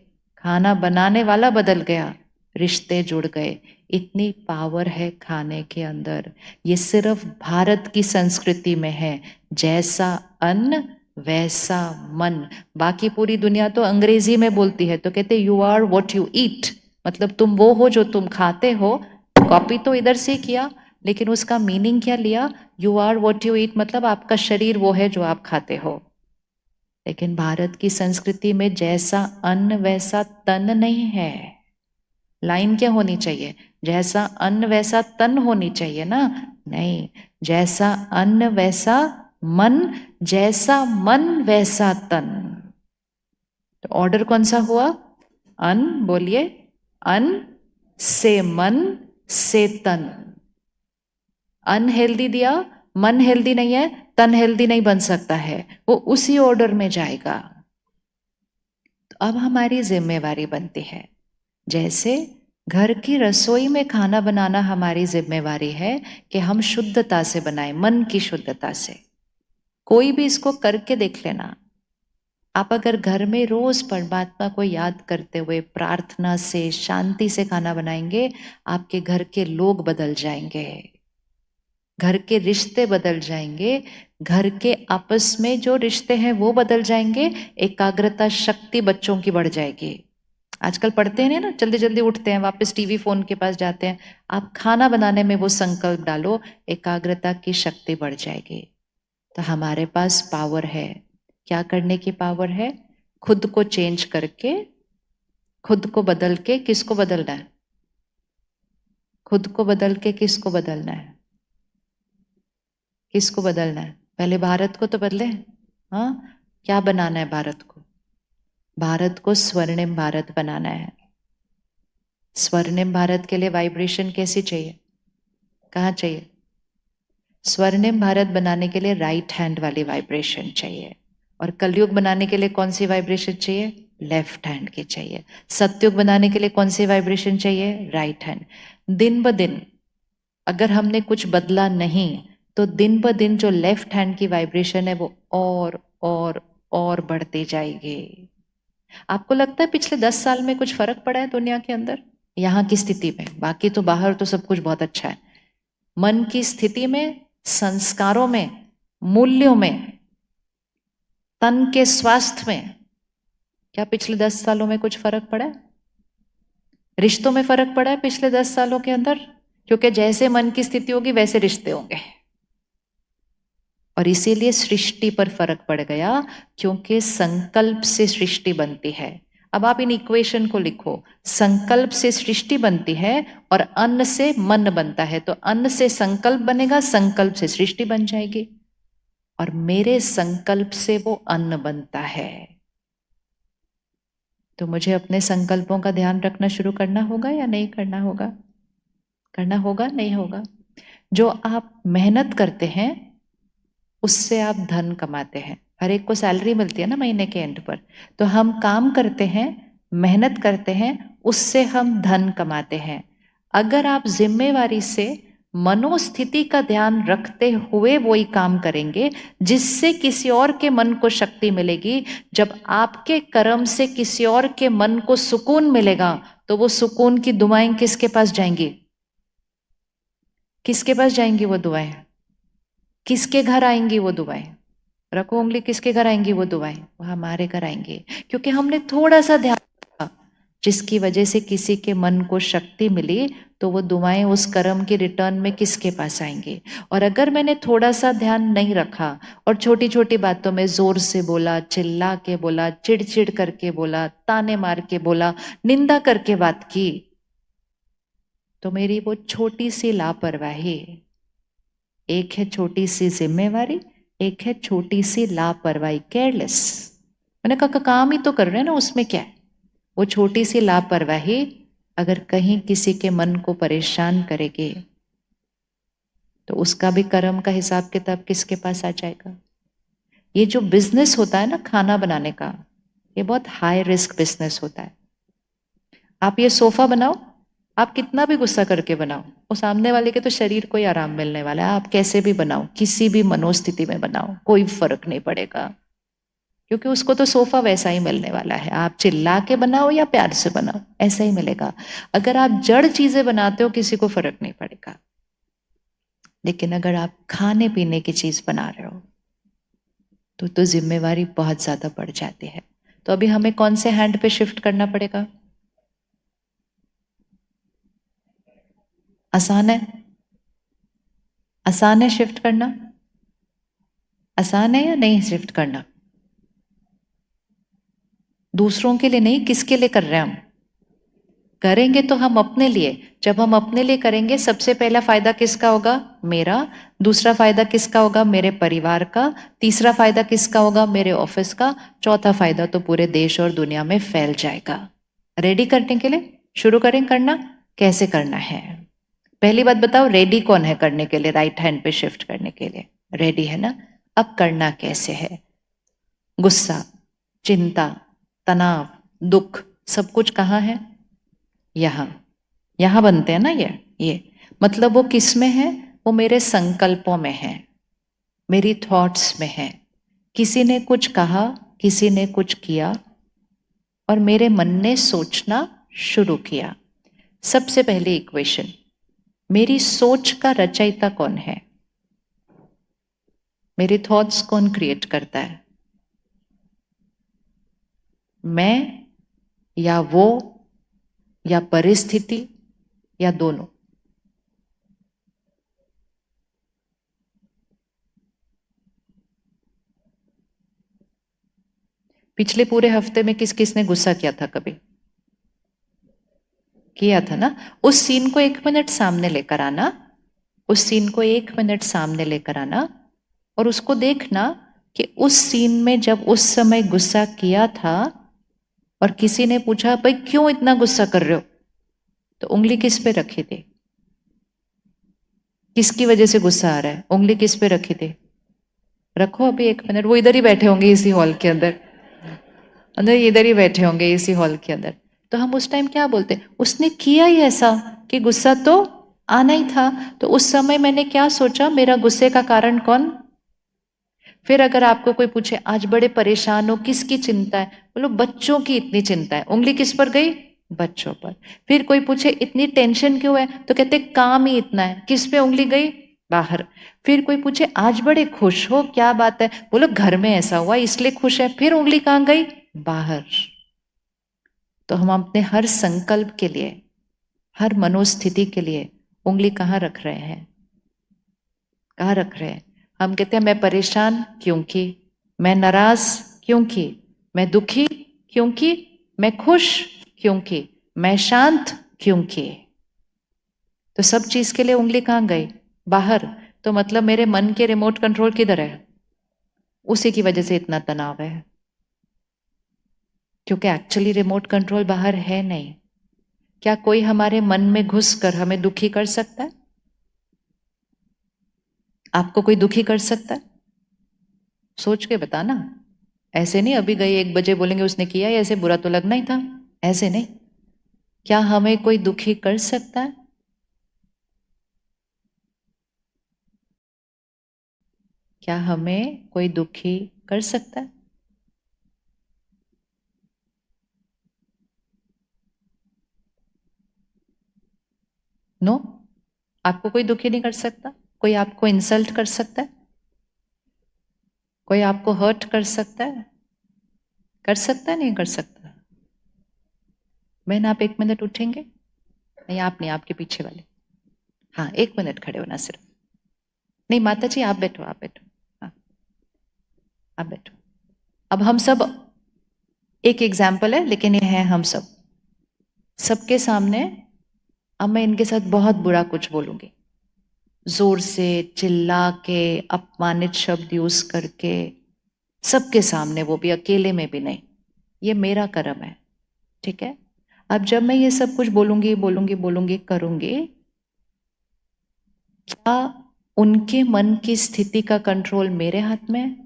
A: खाना बनाने वाला बदल गया, रिश्ते जुड़ गए। इतनी पावर है खाने के अंदर। ये सिर्फ भारत की संस्कृति में है। जैसा अन्न वैसा मन। बाकी पूरी दुनिया तो अंग्रेजी में बोलती है, तो कहते you are what you eat, मतलब तुम वो हो जो तुम खाते हो। कॉपी तो इधर से किया, लेकिन उसका मीनिंग क्या लिया? You are what you eat, मतलब आपका शरीर वो है जो आप खाते हो। लेकिन भारत की संस्कृति में जैसा अन्न वैसा तन नहीं है। लाइन क्या होनी चाहिए? जैसा अन्न वैसा तन होनी चाहिए ना? नहीं, जैसा अन्न वैसा मन, जैसा मन वैसा तन। तो ऑर्डर कौन सा हुआ? अन्न, बोलिए, अन्न से मन से तन। अनहेल्दी दिया, मन हेल्दी नहीं है, तन हेल्दी नहीं बन सकता है, वो उसी ऑर्डर में जाएगा। तो अब हमारी जिम्मेवारी बनती है, जैसे घर की रसोई में खाना बनाना हमारी जिम्मेवारी है कि हम शुद्धता से बनाएं, मन की शुद्धता से। कोई भी इसको करके देख लेना। आप अगर घर में रोज परमात्मा को याद करते हुए प्रार्थना से शांति से खाना बनाएंगे, आपके घर के लोग बदल जाएंगे, घर के रिश्ते बदल जाएंगे, घर के आपस में जो रिश्ते हैं वो बदल जाएंगे, एकाग्रता शक्ति बच्चों की बढ़ जाएगी। आजकल पढ़ते हैं ना, जल्दी जल्दी उठते हैं, वापस टीवी फोन के पास जाते हैं। आप खाना बनाने में वो संकल्प डालो, एकाग्रता की शक्ति बढ़ जाएगी। तो हमारे पास पावर है। क्या करने की पावर है? खुद को चेंज करके, खुद को बदल के किसको बदलना है? खुद को बदल के किसको बदलना है? किसको बदलना है? पहले भारत को तो बदले। हाँ, क्या बनाना है भारत को? भारत को स्वर्णिम भारत बनाना है। स्वर्णिम भारत के लिए वाइब्रेशन कैसी चाहिए? कहाँ चाहिए? स्वर्णिम भारत बनाने के लिए राइट हैंड वाली वाइब्रेशन चाहिए। और कलयुग बनाने के लिए कौन सी वाइब्रेशन चाहिए? लेफ्ट हैंड की चाहिए। सतयुग बनाने के लिए कौन सी वाइब्रेशन चाहिए? Right hand. दिन ब दिन अगर हमने कुछ बदला नहीं, तो दिन ब दिन जो लेफ्ट हैंड की वाइब्रेशन है वो और बढ़ती जाएगी। आपको लगता है पिछले 10 साल में कुछ फर्क पड़ा है दुनिया के अंदर? यहाँ की स्थिति में, बाकी तो बाहर तो सब कुछ बहुत अच्छा है। मन की स्थिति में, संस्कारों में, मूल्यों में, तन के स्वास्थ्य में, क्या पिछले 10 सालों में कुछ फर्क पड़ा है? रिश्तों में फर्क पड़ा है पिछले 10 सालों के अंदर? क्योंकि जैसे मन की स्थिति होगी वैसे रिश्ते होंगे। और इसीलिए सृष्टि पर फर्क पड़ गया, क्योंकि संकल्प से सृष्टि बनती है। अब आप इन इक्वेशन को लिखो, संकल्प से सृष्टि बनती है और अन्न से मन बनता है। तो अन्न से संकल्प बनेगा, संकल्प से सृष्टि बन जाएगी, और मेरे संकल्प से वो अन्न बनता है। तो मुझे अपने संकल्पों का ध्यान रखना शुरू करना होगा या नहीं करना होगा? करना होगा, नहीं होगा? जो आप मेहनत करते हैं उससे आप धन कमाते हैं। हर एक को सैलरी मिलती है ना महीने के एंड पर। तो हम काम करते हैं, मेहनत करते हैं, उससे हम धन कमाते हैं। अगर आप जिम्मेवारी से मनोस्थिति का ध्यान रखते हुए वही काम करेंगे, जिससे किसी और के मन को शक्ति मिलेगी। जब आपके कर्म से किसी और के मन को सुकून मिलेगा, तो वो सुकून की दुआएं किसके पास जाएंगी? किसके पास जाएंगी वो दुआएं? किसके घर आएंगी वो दुआएं? रखो उंगली, किसके घर आएंगी वो दुआएं? वो हमारे घर आएंगे, क्योंकि हमने थोड़ा सा ध्यान रखा, जिसकी वजह से किसी के मन को शक्ति मिली। तो वो दुआएं उस कर्म के रिटर्न में किसके पास आएंगे? और अगर मैंने थोड़ा सा ध्यान नहीं रखा और छोटी छोटी बातों में जोर से बोला, चिल्ला के बोला, चिड़चिड़ करके बोला, ताने मार के बोला, निंदा करके बात की, तो मेरी वो छोटी सी लापरवाही, एक है छोटी सी जिम्मेवारी, एक है छोटी सी लापरवाही, केयरलेस। मैंने कहा काम ही तो कर रहे हैं ना, उसमें क्या है? वो छोटी सी लापरवाही अगर कहीं किसी के मन को परेशान करेगी, तो उसका भी कर्म का हिसाब किताब किसके पास आ जाएगा? ये जो बिजनेस होता है ना खाना बनाने का, ये बहुत हाई रिस्क बिजनेस होता है। आप ये सोफा बनाओ, आप कितना भी गुस्सा करके बनाओ, वो सामने वाले के तो शरीर को ही आराम मिलने वाला है। आप कैसे भी बनाओ, किसी भी मनोस्थिति में बनाओ, कोई फर्क नहीं पड़ेगा, क्योंकि उसको तो सोफा वैसा ही मिलने वाला है। आप चिल्ला के बनाओ या प्यार से बनाओ, ऐसा ही मिलेगा। अगर आप जड़ चीजें बनाते हो, किसी को फर्क नहीं पड़ेगा। लेकिन अगर आप खाने पीने की चीज बना रहे हो, तो जिम्मेवारी बहुत ज्यादा बढ़ जाती है। तो अभी हमें कौन से हैंड पे शिफ्ट करना पड़ेगा? आसान है? आसान है शिफ्ट करना? आसान है या नहीं शिफ्ट करना? दूसरों के लिए नहीं, किसके लिए कर रहे हैं हम? करेंगे तो हम अपने लिए। जब हम अपने लिए करेंगे, सबसे पहला फायदा किसका होगा? मेरा। दूसरा फायदा किसका होगा? मेरे परिवार का। तीसरा फायदा किसका होगा? मेरे ऑफिस का। चौथा फायदा तो पूरे देश और दुनिया में फैल जाएगा। रेडी करने के लिए शुरू करें करना। कैसे करना है? पहली बात बताओ, रेडी कौन है करने के लिए, राइट हैंड पे शिफ्ट करने के लिए? रेडी है ना? अब करना कैसे है? गुस्सा, चिंता, तनाव, दुख, सब कुछ कहाँ है? यहाँ। यहाँ बनते हैं ना ये मतलब वो किस में है? वो मेरे संकल्पों में है, मेरी थॉट्स में है। किसी ने कुछ कहा, किसी ने कुछ किया और मेरे मन ने सोचना शुरू किया। सबसे पहली इक्वेशन, मेरी सोच का रचयिता कौन है? मेरे थॉट्स कौन क्रिएट करता है? मैं या वो या परिस्थिति या दोनों? पिछले पूरे हफ्ते में किस किस ने गुस्सा किया था? कभी किया था ना? उस सीन को 1 मिनट सामने लेकर आना, उस सीन को 1 मिनट सामने लेकर आना और उसको देखना कि उस सीन में जब उस समय गुस्सा किया था और किसी ने पूछा भाई क्यों इतना गुस्सा कर रहे हो, तो उंगली किस पे रखी थी? किसकी वजह से गुस्सा आ रहा है? उंगली किस पे रखी थी? रखो अभी 1 मिनट, वो इधर ही बैठे होंगे इसी हॉल के अंदर, अंदर इधर ही बैठे होंगे इसी हॉल के अंदर। तो हम उस टाइम क्या बोलते हैं? उसने किया ही ऐसा कि गुस्सा तो आना ही था। तो उस समय मैंने क्या सोचा? मेरा गुस्से का कारण कौन? फिर अगर आपको कोई पूछे आज बड़े परेशान हो, किसकी चिंता है? बोलो बच्चों की इतनी चिंता है। उंगली किस पर गई? बच्चों पर। फिर कोई पूछे इतनी टेंशन क्यों है, तो कहते काम ही इतना है। किस पे उंगली गई? बाहर। फिर कोई पूछे आज बड़े खुश हो, क्या बात है? बोलो घर में ऐसा हुआ इसलिए खुश है। फिर उंगली कहां गई? बाहर। तो हम अपने हर संकल्प के लिए, हर मनोस्थिति के लिए उंगली कहाँ रख रहे हैं? कहाँ रख रहे हैं? हम कहते हैं मैं परेशान क्योंकि, मैं नाराज क्योंकि, मैं दुखी क्योंकि, मैं खुश क्योंकि, मैं शांत क्योंकि। तो सब चीज के लिए उंगली कहाँ गई? बाहर। तो मतलब मेरे मन के रिमोट कंट्रोल किधर है? उसी की वजह से इतना तनाव है, क्योंकि एक्चुअली रिमोट कंट्रोल बाहर है नहीं। क्या कोई हमारे मन में घुसकर हमें दुखी कर सकता है? आपको कोई दुखी कर सकता है? सोच के बताना। ऐसे नहीं अभी गए 1 बजे बोलेंगे उसने किया, ऐसे बुरा तो लगना ही था, ऐसे नहीं। क्या हमें कोई दुखी कर सकता है? क्या हमें कोई दुखी कर सकता है? नो। आपको कोई दुखी नहीं कर सकता। कोई आपको इंसल्ट कर सकता है? कोई आपको हर्ट कर सकता है? कर सकता है नहीं कर सकता? बहन आप 1 मिनट उठेंगे? नहीं आप नहीं, आपके पीछे वाले। हाँ 1 मिनट खड़े होना सिर्फ। नहीं माता जी आप बैठो, आप बैठो। हाँ आप बैठो। अब हम सब, एक एग्जाम्पल है लेकिन ये है हम सब सबके सामने। अब मैं इनके साथ बहुत बुरा कुछ बोलूंगी, जोर से चिल्ला के, अपमानित शब्द यूज करके, सबके सामने, वो भी अकेले में भी नहीं। ये मेरा कर्म है, ठीक है? अब जब मैं ये सब कुछ बोलूंगी बोलूंगी बोलूंगी करूंगी, क्या उनके मन की स्थिति का कंट्रोल मेरे हाथ में है?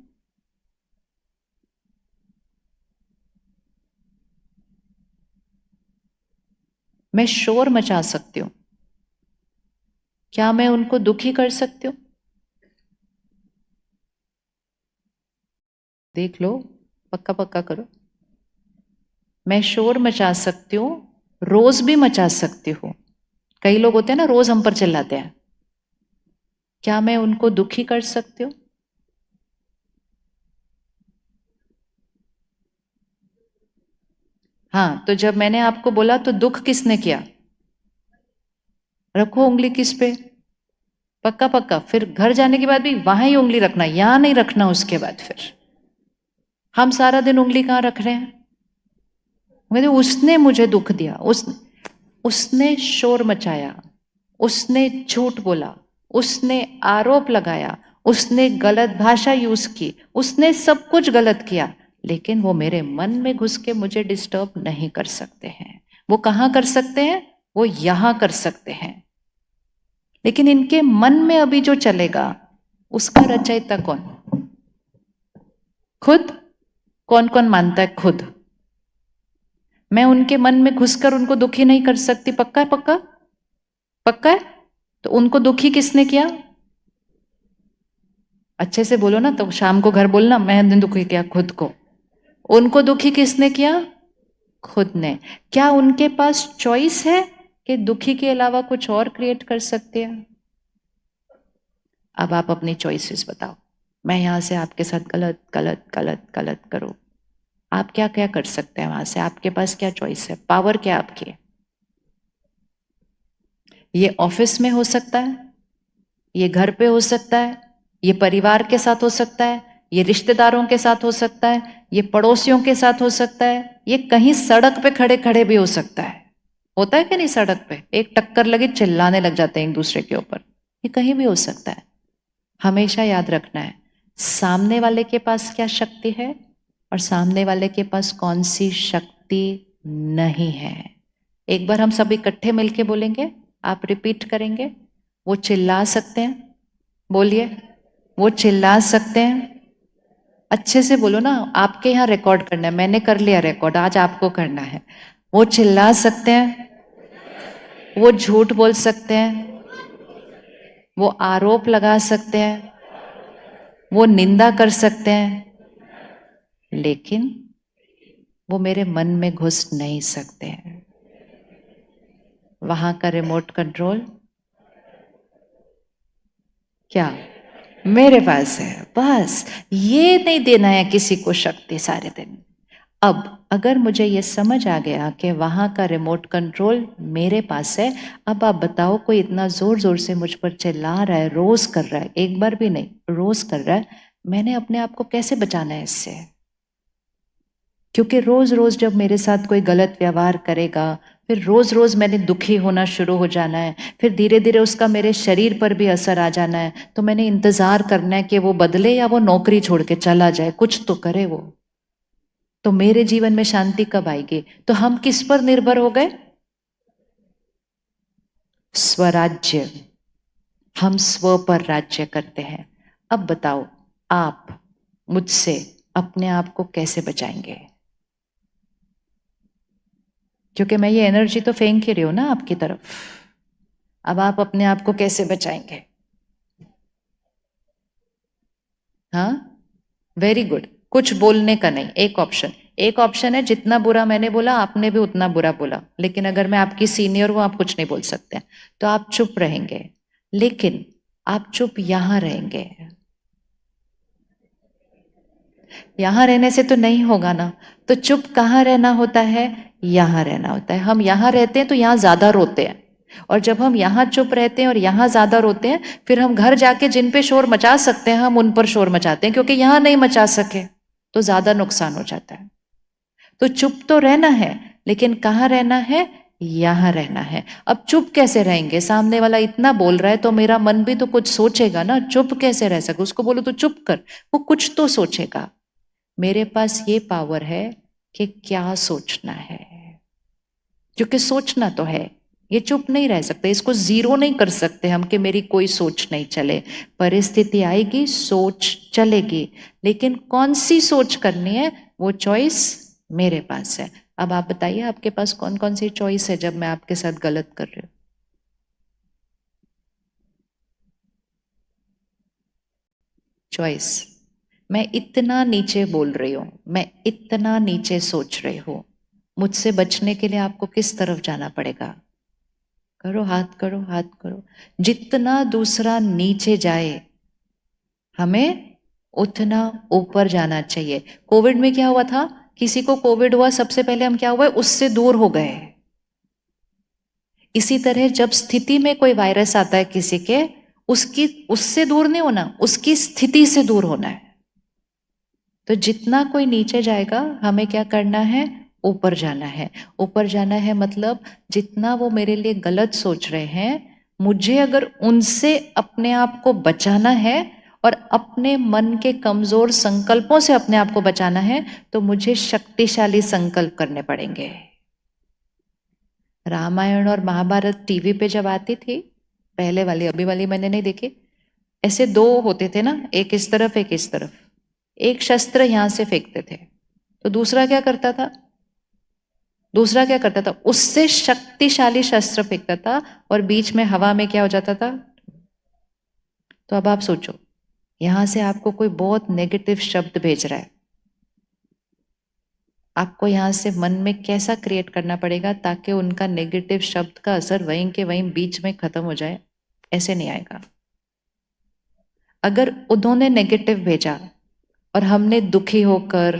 A: मैं शोर मचा सकती हूं, क्या मैं उनको दुखी कर सकती हूं? देख लो, पक्का पक्का करो। मैं शोर मचा सकती हूँ, रोज भी मचा सकती हूँ। कई लोग होते हैं ना रोज हम पर चिल्लाते हैं, क्या मैं उनको दुखी कर सकती हूँ? हाँ, तो जब मैंने आपको बोला तो दुख किसने किया? रखो उंगली किस पे? पक्का पक्का। फिर घर जाने के बाद भी वहां ही उंगली रखना, यहां नहीं रखना। उसके बाद फिर हम सारा दिन उंगली कहां रख रहे हैं? मुझे उसने मुझे दुख दिया, उसने शोर मचाया, उसने झूठ बोला, उसने आरोप लगाया, उसने गलत भाषा यूज की, उसने सब कुछ गलत किया, लेकिन वो मेरे मन में घुस के मुझे डिस्टर्ब नहीं कर सकते हैं। वो कहां कर सकते हैं? वो यहां कर सकते हैं। लेकिन इनके मन में अभी जो चलेगा उसका रचयिता कौन? खुद। कौन कौन मानता है खुद? मैं उनके मन में घुसकर उनको दुखी नहीं कर सकती। पक्का है? पक्का पक्का है? तो उनको दुखी किसने किया? अच्छे से बोलो ना, तो शाम को घर बोलना मैंने दुखी किया खुद को। उनको दुखी किसने किया? खुद ने। क्या उनके पास चॉइस है कि दुखी के अलावा कुछ और क्रिएट कर सकते हैं? अब आप अपनी चॉइसेस बताओ। मैं यहां से आपके साथ गलत गलत गलत गलत करूं, आप क्या क्या कर सकते हैं वहां से? आपके पास क्या चॉइस है? पावर क्या आपकी है? ये ऑफिस में हो सकता है, ये घर पे हो सकता है, ये परिवार के साथ हो सकता है, ये रिश्तेदारों के साथ हो सकता है, ये पड़ोसियों के साथ हो सकता है, ये कहीं सड़क पे खड़े खड़े भी हो सकता है। होता है कि नहीं? सड़क पे एक टक्कर लगी चिल्लाने लग जाते हैं एक दूसरे के ऊपर। ये कहीं भी हो सकता है। हमेशा याद रखना है सामने वाले के पास क्या शक्ति है और सामने वाले के पास कौन सी शक्ति नहीं है। एक बार हम सब इकट्ठे मिलके बोलेंगे, आप रिपीट करेंगे। वो चिल्ला सकते हैं, बोलिए। वो चिल्ला सकते हैं, अच्छे से बोलो ना। आपके यहाँ रिकॉर्ड करना है, मैंने कर लिया रिकॉर्ड, आज आपको करना है। वो चिल्ला सकते हैं, वो झूठ बोल सकते हैं, वो आरोप लगा सकते हैं, वो निंदा कर सकते हैं, लेकिन वो मेरे मन में घुस नहीं सकते हैं। वहां का रिमोट कंट्रोल क्या मेरे पास है। बस ये नहीं देना है किसी को शक्ति सारे दिन। अब अगर मुझे ये समझ आ गया कि वहां का रिमोट कंट्रोल मेरे पास है, अब आप बताओ कोई इतना जोर जोर से मुझ पर चिल्ला रहा है, रोज कर रहा है, एक बार भी नहीं, रोज कर रहा है, मैंने अपने आप को कैसे बचाना है इससे? क्योंकि रोज रोज जब मेरे साथ कोई गलत व्यवहार करेगा, फिर रोज रोज मैंने दुखी होना शुरू हो जाना है, फिर धीरे धीरे उसका मेरे शरीर पर भी असर आ जाना है। तो मैंने इंतजार करना है कि वो बदले या वो नौकरी छोड़ के चला जाए, कुछ तो करे वो। तो मेरे जीवन में शांति कब आएगी? तो हम किस पर निर्भर हो गए? स्वराज्य। हम स्व पर राज्य करते हैं। अब बताओ, आप मुझसे अपने आप को कैसे बचाएंगे? क्योंकि मैं ये एनर्जी तो फेंक ही रही हूं ना आपकी तरफ। अब आप अपने आप को कैसे बचाएंगे? हाँ, वेरी गुड। कुछ बोलने का नहीं, एक ऑप्शन। एक ऑप्शन है जितना बुरा मैंने बोला आपने भी उतना बुरा बोला, लेकिन अगर मैं आपकी सीनियर हूं आप कुछ नहीं बोल सकते। तो आप चुप रहेंगे, लेकिन आप चुप यहां रहेंगे। यहां रहने से तो नहीं होगा ना। तो चुप कहाँ रहना होता है? यहां रहना होता है। हम यहां रहते हैं तो यहां ज्यादा रोते हैं, और जब हम यहां चुप रहते हैं और यहां ज्यादा रोते हैं, फिर हम घर जाके जिन पे शोर मचा सकते हैं हम उन पर शोर मचाते हैं, क्योंकि यहां नहीं मचा सके तो ज्यादा नुकसान हो जाता है। तो चुप तो रहना है, लेकिन कहाँ रहना है? यहां रहना है। अब चुप कैसे रहेंगे? सामने वाला इतना बोल रहा है तो मेरा मन भी तो कुछ सोचेगा ना। चुप कैसे रह सके? उसको बोलो तो चुप कर, वो कुछ तो सोचेगा। मेरे पास ये पावर है कि क्या सोचना है, क्योंकि सोचना तो है। ये चुप नहीं रह सकते, इसको जीरो नहीं कर सकते हम कि मेरी कोई सोच नहीं चले। परिस्थिति आएगी, सोच चलेगी, लेकिन कौन सी सोच करनी है वो चॉइस मेरे पास है। अब आप बताइए आपके पास कौन कौन सी चॉइस है जब मैं आपके साथ गलत कर रही हूं? चॉइस। मैं इतना नीचे बोल रही हूं, मैं इतना नीचे सोच रही हूं, मुझसे बचने के लिए आपको किस तरफ जाना पड़ेगा? करो, हाथ करो, हाथ करो। जितना दूसरा नीचे जाए हमें उतना ऊपर जाना चाहिए। कोविड में क्या हुआ था? किसी को कोविड हुआ, सबसे पहले हम क्या हुए? उससे दूर हो गए। इसी तरह जब स्थिति में कोई वायरस आता है किसी के, उसकी उससे दूर नहीं होना, उसकी स्थिति से दूर होना है। तो जितना कोई नीचे जाएगा हमें क्या करना है? ऊपर जाना है। ऊपर जाना है मतलब जितना वो मेरे लिए गलत सोच रहे हैं, मुझे अगर उनसे अपने आप को बचाना है और अपने मन के कमजोर संकल्पों से अपने आप को बचाना है, तो मुझे शक्तिशाली संकल्प करने पड़ेंगे। रामायण और महाभारत टीवी पे जब आती थी, पहले वाली, अभी वाली मैंने नहीं देखी, ऐसे दो होते थे ना, एक इस तरफ एक इस तरफ। एक शस्त्र यहां से फेंकते थे तो दूसरा क्या करता था? दूसरा क्या करता था? उससे शक्तिशाली शस्त्र फेंकता था और बीच में हवा में क्या हो जाता था? तो अब आप सोचो, यहां से आपको कोई बहुत नेगेटिव शब्द भेज रहा है, आपको यहाँ से मन में कैसा क्रिएट करना पड़ेगा ताकि उनका नेगेटिव शब्द का असर वहीं के वहीं बीच में खत्म हो जाए? ऐसे नहीं आएगा। अगर उन्होंने नेगेटिव भेजा और हमने दुखी होकर,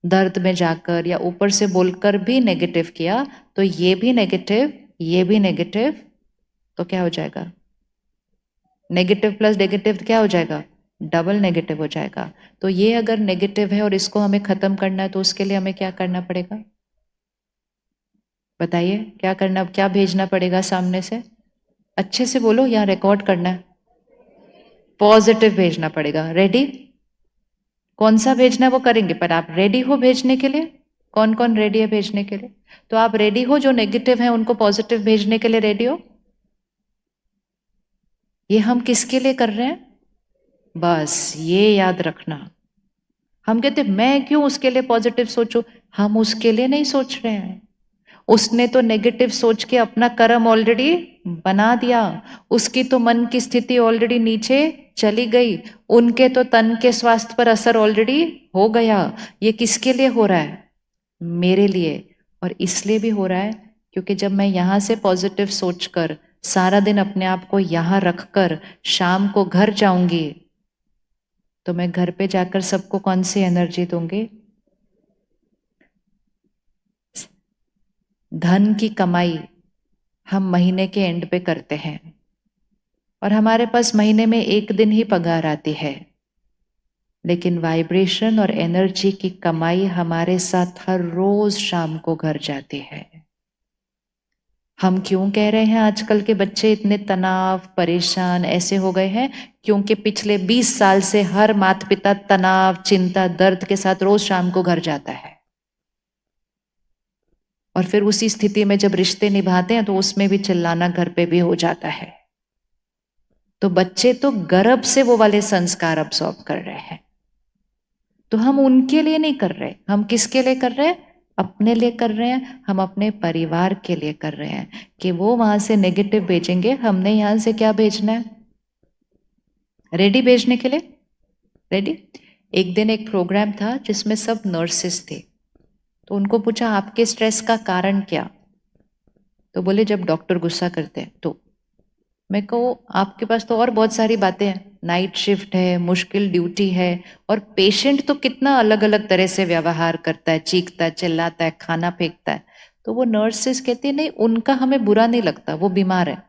A: दर्द में जाकर या ऊपर से बोलकर भी नेगेटिव किया, तो ये भी नेगेटिव, ये भी नेगेटिव, तो क्या हो जाएगा? नेगेटिव प्लस नेगेटिव क्या हो जाएगा? डबल नेगेटिव हो जाएगा। तो ये अगर नेगेटिव है और इसको हमें खत्म करना है, तो उसके लिए हमें क्या करना पड़ेगा? बताइए, क्या करना, क्या भेजना पड़ेगा सामने से? अच्छे से बोलो, यहाँ रिकॉर्ड करना है। पॉजिटिव भेजना पड़ेगा। रेडी? कौन सा भेजना है वो करेंगे, पर आप रेडी हो भेजने के लिए? कौन कौन रेडी है भेजने के लिए? तो आप रेडी हो, जो नेगेटिव है उनको पॉजिटिव भेजने के लिए रेडी हो? ये हम किसके लिए कर रहे हैं? बस ये याद रखना। हम कहते मैं क्यों उसके लिए पॉजिटिव सोचूं? हम उसके लिए नहीं सोच रहे हैं। उसने तो नेगेटिव सोच के अपना कर्म ऑलरेडी बना दिया। उसकी तो मन की स्थिति ऑलरेडी नीचे चली गई। उनके तो तन के स्वास्थ्य पर असर ऑलरेडी हो गया। ये किसके लिए हो रहा है? मेरे लिए। और इसलिए भी हो रहा है क्योंकि जब मैं यहां से पॉजिटिव सोचकर सारा दिन अपने आप को यहां रखकर शाम को घर जाऊंगी, तो मैं घर पे जाकर सबको कौन सी एनर्जी दूंगी? धन की कमाई हम महीने के एंड पे करते हैं और हमारे पास महीने में एक दिन ही पगार आती है, लेकिन वाइब्रेशन और एनर्जी की कमाई हमारे साथ हर रोज शाम को घर जाती है। हम क्यों कह रहे हैं आजकल के बच्चे इतने तनाव, परेशान ऐसे हो गए हैं? क्योंकि पिछले 20 साल से हर माता पिता तनाव, चिंता, दर्द के साथ रोज शाम को घर जाता है, और फिर उसी स्थिति में जब रिश्ते निभाते हैं तो उसमें भी चिल्लाना घर पे भी हो जाता है। तो बच्चे तो गर्भ से वो वाले संस्कार अब्सॉर्ब कर रहे हैं। तो हम उनके लिए नहीं कर रहे, हम किसके लिए कर रहे हैं? अपने लिए कर रहे हैं। हम अपने परिवार के लिए कर रहे हैं कि वो वहां से नेगेटिव भेजेंगे, हमने यहां से क्या भेजना है? रेडी भेजने के लिए? रेडी? एक दिन एक प्रोग्राम था जिसमें सब नर्सेस थे, तो उनको पूछा आपके स्ट्रेस का कारण क्या? तो बोले जब डॉक्टर गुस्सा करते हैं तो। मैं कहो आपके पास तो और बहुत सारी बातें हैं, नाइट शिफ्ट है, मुश्किल ड्यूटी है, और पेशेंट तो कितना अलग अलग तरह से व्यवहार करता है, चीखता है, चिल्लाता है, खाना फेंकता है। तो वो नर्सेस कहती है नहीं, उनका हमें बुरा नहीं लगता, वो बीमार है।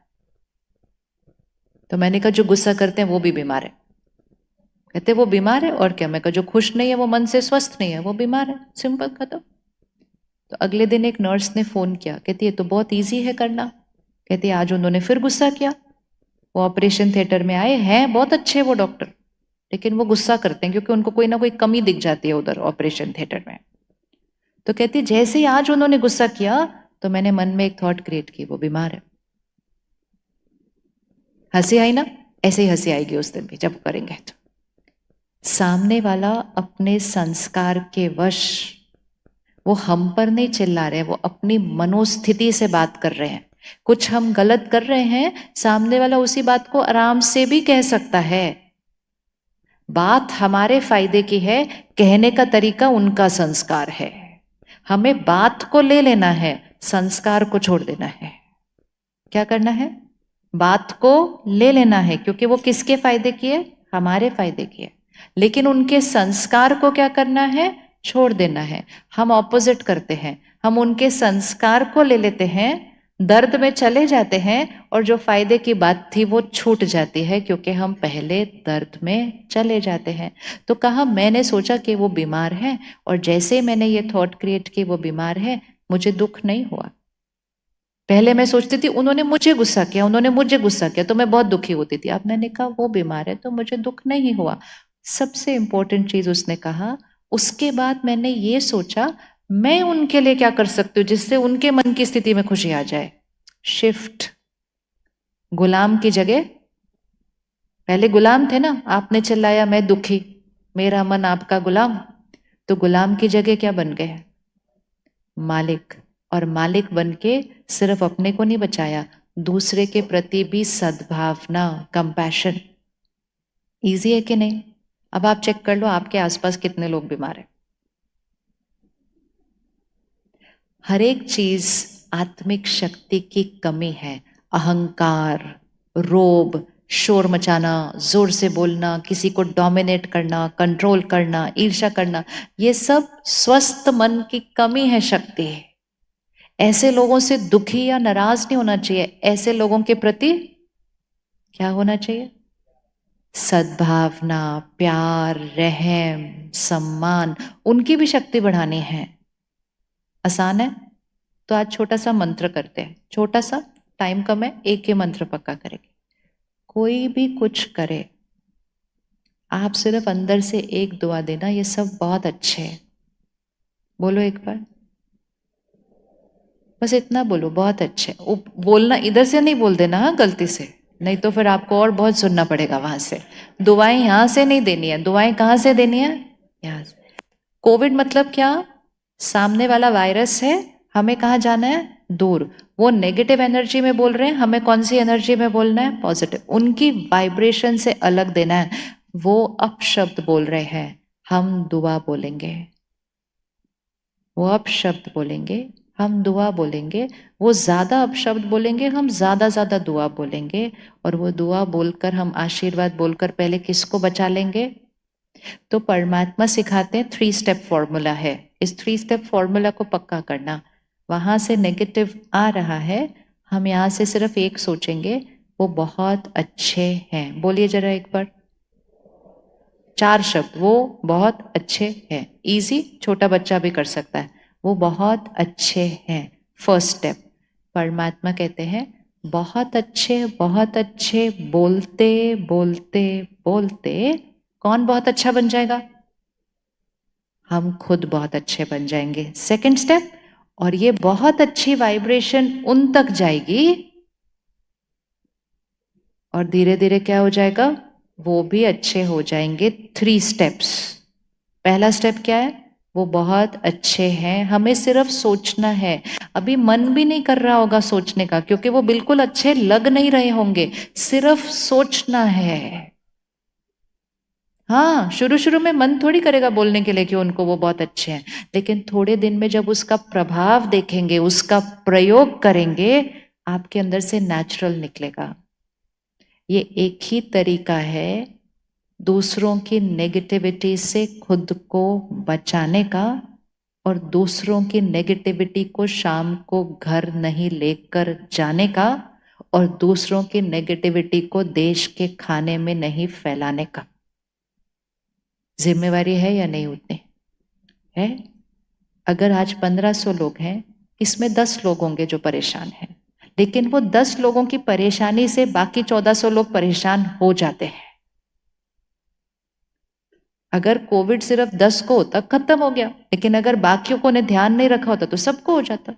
A: तो मैंने कहा जो गुस्सा करते हैं वो भी बीमार है। कहते वो बीमार है और क्या? मैं कहा जो खुश नहीं है वो मन से स्वस्थ नहीं है, वो बीमार है, सिंपल खत्म। तो अगले दिन एक नर्स ने फोन किया, कहती है तो बहुत ईजी है करना। कहती है आज उन्होंने फिर गुस्सा किया। वो ऑपरेशन थिएटर में आए हैं, बहुत अच्छे वो डॉक्टर, लेकिन वो गुस्सा करते हैं क्योंकि उनको कोई ना कोई कमी दिख जाती है उधर ऑपरेशन थिएटर में। तो कहती है जैसे ही आज उन्होंने गुस्सा किया तो मैंने मन में एक थॉट क्रिएट की, वो बीमार है। हंसी आई ना? ऐसे ही हंसी आएगी उस दिन भी जब करेंगे तो। सामने वाला अपने संस्कार के वश वो हम पर नहीं चिल्ला रहे, वो अपनी मनोस्थिति से बात कर रहे हैं। कुछ हम गलत कर रहे हैं, सामने वाला उसी बात को आराम से भी कह सकता है। बात हमारे फायदे की है, कहने का तरीका उनका संस्कार है। हमें बात को ले लेना है, संस्कार को छोड़ देना है। क्या करना है? बात को ले लेना है, क्योंकि वो किसके फायदे की है? हमारे फायदे की है। लेकिन उनके संस्कार को क्या करना है? छोड़ देना है। हम ऑपोजिट करते हैं, हम उनके संस्कार को ले लेते हैं, दर्द में चले जाते हैं, और जो फायदे की बात थी वो छूट जाती है, क्योंकि हम पहले दर्द में चले जाते हैं। तो कहा मैंने सोचा कि वो बीमार है, और जैसे मैंने ये थॉट क्रिएट की वो बीमार है, मुझे दुख नहीं हुआ। पहले मैं सोचती थी उन्होंने मुझे गुस्सा किया, उन्होंने मुझे गुस्सा किया, तो मैं बहुत दुखी होती थी। अब मैंने कहा वो बीमार है तो मुझे दुख नहीं हुआ। सबसे इंपॉर्टेंट चीज उसने कहा, उसके बाद मैंने ये सोचा मैं उनके लिए क्या कर सकती हूँ जिससे उनके मन की स्थिति में खुशी आ जाए। शिफ्ट। गुलाम की जगह, पहले गुलाम थे ना, आपने चिल्लाया मैं दुखी, मेरा मन आपका गुलाम, तो गुलाम की जगह क्या बन गए? मालिक। और मालिक बनके सिर्फ अपने को नहीं बचाया, दूसरे के प्रति भी सद्भावना, कंपैशन। इजी है कि नहीं? अब आप चेक कर लो आपके आसपास कितने लोग बीमार हैं। हर एक चीज आत्मिक शक्ति की कमी है। अहंकार, रोब, शोर मचाना, जोर से बोलना, किसी को डोमिनेट करना, कंट्रोल करना, ईर्ष्या करना, ये सब स्वस्थ मन की कमी है, शक्ति है। ऐसे लोगों से दुखी या नाराज नहीं होना चाहिए। ऐसे लोगों के प्रति क्या होना चाहिए? सद्भावना, प्यार, रहम, सम्मान, उनकी भी शक्ति बढ़ानी है। आसान है? तो आज छोटा सा मंत्र करते हैं, छोटा सा, टाइम कम है, एक ही मंत्र पक्का करेंगे। कोई भी कुछ करे, आप सिर्फ अंदर से एक दुआ देना, ये सब बहुत अच्छे हैं। बोलो एक बार, बस इतना बोलो, बहुत अच्छे। बोलना इधर से नहीं बोल देना, हाँ, गलती से, नहीं तो फिर आपको और बहुत सुनना पड़ेगा वहां से। दुआएं यहां से नहीं देनी है। दुआएं कहां से देनी है? यहाँ से। कोविड मतलब क्या? सामने वाला वायरस है, हमें कहाँ जाना है? दूर। वो नेगेटिव एनर्जी में बोल रहे हैं, हमें कौन सी एनर्जी में बोलना है? पॉजिटिव। उनकी वाइब्रेशन से अलग देना है। वो अपशब्द बोल रहे हैं, हम दुआ बोलेंगे। वो अपशब्द बोलेंगे, हम दुआ बोलेंगे। वो ज्यादा अपशब्द बोलेंगे, हम ज्यादा ज्यादा दुआ बोलेंगे। और वो दुआ बोलकर, हम आशीर्वाद बोलकर पहले किसको बचा लेंगे? तो परमात्मा सिखाते हैं, 3 स्टेप फॉर्मूला है। इस 3 स्टेप फॉर्मूला को पक्का करना। वहां से नेगेटिव आ रहा है, हम यहां से सिर्फ एक सोचेंगे, वो बहुत अच्छे हैं। बोलिए जरा एक बार, 4 शब्द, वो बहुत अच्छे हैं। इजी, छोटा बच्चा भी कर सकता है। वो बहुत अच्छे हैं। First step. परमात्मा कहते हैं, बहुत अच्छे, बहुत अच्छे, बोलते बोलते बोलते कौन बहुत अच्छा बन जाएगा? हम खुद बहुत अच्छे बन जाएंगे। सेकंड स्टेप, और ये बहुत अच्छी वाइब्रेशन उन तक जाएगी, और धीरे धीरे क्या हो जाएगा? वो भी अच्छे हो जाएंगे। 3 स्टेप्स। पहला स्टेप क्या है? वो बहुत अच्छे हैं, हमें सिर्फ सोचना है। अभी मन भी नहीं कर रहा होगा सोचने का, क्योंकि वो बिल्कुल अच्छे लग नहीं रहे होंगे। सिर्फ सोचना है। हाँ, शुरू शुरू में मन थोड़ी करेगा बोलने के लिए कि उनको वो बहुत अच्छे हैं, लेकिन थोड़े दिन में जब उसका प्रभाव देखेंगे, उसका प्रयोग करेंगे, आपके अंदर से नेचुरल निकलेगा। ये एक ही तरीका है दूसरों की नेगेटिविटी से खुद को बचाने का, और दूसरों की नेगेटिविटी को शाम को घर नहीं लेकर जाने का, और दूसरों की नेगेटिविटी को देश के खाने में नहीं फैलाने का। जिम्मेवारी है या नहीं? उतने है। अगर आज 1500 लोग हैं, इसमें 10 लोग होंगे जो परेशान हैं, लेकिन वो 10 लोगों की परेशानी से बाकी 1400 लोग परेशान हो जाते हैं। अगर कोविड सिर्फ 10 को होता, खत्म हो गया, लेकिन अगर बाकियों को ने ध्यान नहीं रखा होता तो सबको हो जाता।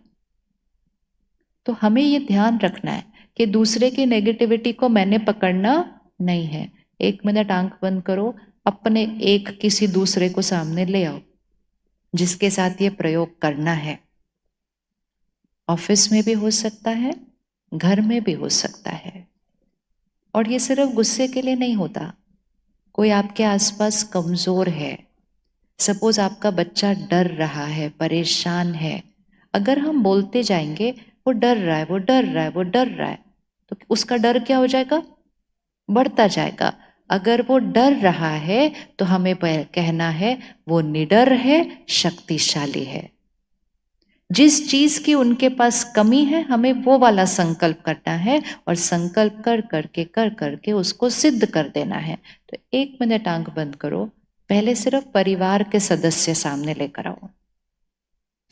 A: तो हमें ये ध्यान रखना है कि दूसरे की नेगेटिविटी को मैंने पकड़ना नहीं है। 1 मिनट आंख बंद करो, अपने एक किसी दूसरे को सामने ले आओ जिसके साथ ये प्रयोग करना है। ऑफिस में भी हो सकता है, घर में भी हो सकता है। और ये सिर्फ गुस्से के लिए नहीं होता। कोई आपके आसपास कमजोर है, सपोज आपका बच्चा डर रहा है, परेशान है, अगर हम बोलते जाएंगे वो डर रहा है, वो डर रहा है, वो डर रहा है, तो उसका डर क्या हो जाएगा? बढ़ता जाएगा। अगर वो डर रहा है तो हमें कहना है वो निडर है, शक्तिशाली है। जिस चीज की उनके पास कमी है, हमें वो वाला संकल्प करना है, और संकल्प कर करके उसको सिद्ध कर देना है। तो 1 मिनट आंख बंद करो, पहले सिर्फ परिवार के सदस्य सामने लेकर आओ,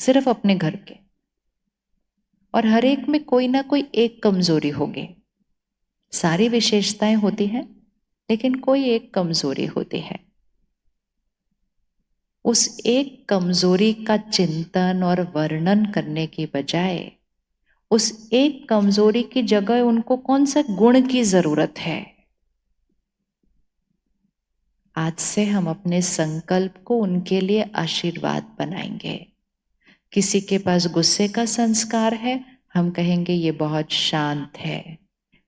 A: सिर्फ अपने घर के। और हर एक में कोई ना कोई एक कमजोरी होगी। सारी विशेषताएं होती हैं, लेकिन कोई एक कमजोरी होती है। उस एक कमजोरी का चिंतन और वर्णन करने की बजाय, उस एक कमजोरी की जगह उनको कौन सा गुण की जरूरत है, आज से हम अपने संकल्प को उनके लिए आशीर्वाद बनाएंगे। किसी के पास गुस्से का संस्कार है, हम कहेंगे ये बहुत शांत है।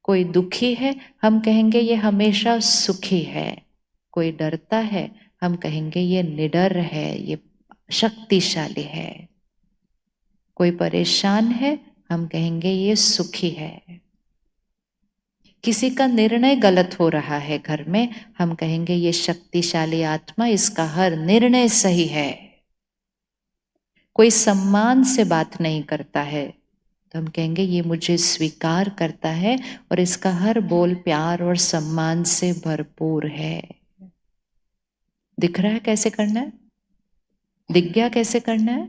A: कोई दुखी है, हम कहेंगे ये हमेशा सुखी है। कोई डरता है, हम कहेंगे ये निडर है, ये शक्तिशाली है। कोई परेशान है, हम कहेंगे ये सुखी है। किसी का निर्णय गलत हो रहा है घर में, हम कहेंगे ये शक्तिशाली आत्मा, इसका हर निर्णय सही है। कोई सम्मान से बात नहीं करता है, तो हम कहेंगे ये मुझे स्वीकार करता है और इसका हर बोल प्यार और सम्मान से भरपूर है। दिख रहा है कैसे करना है? दिख गया कैसे करना है?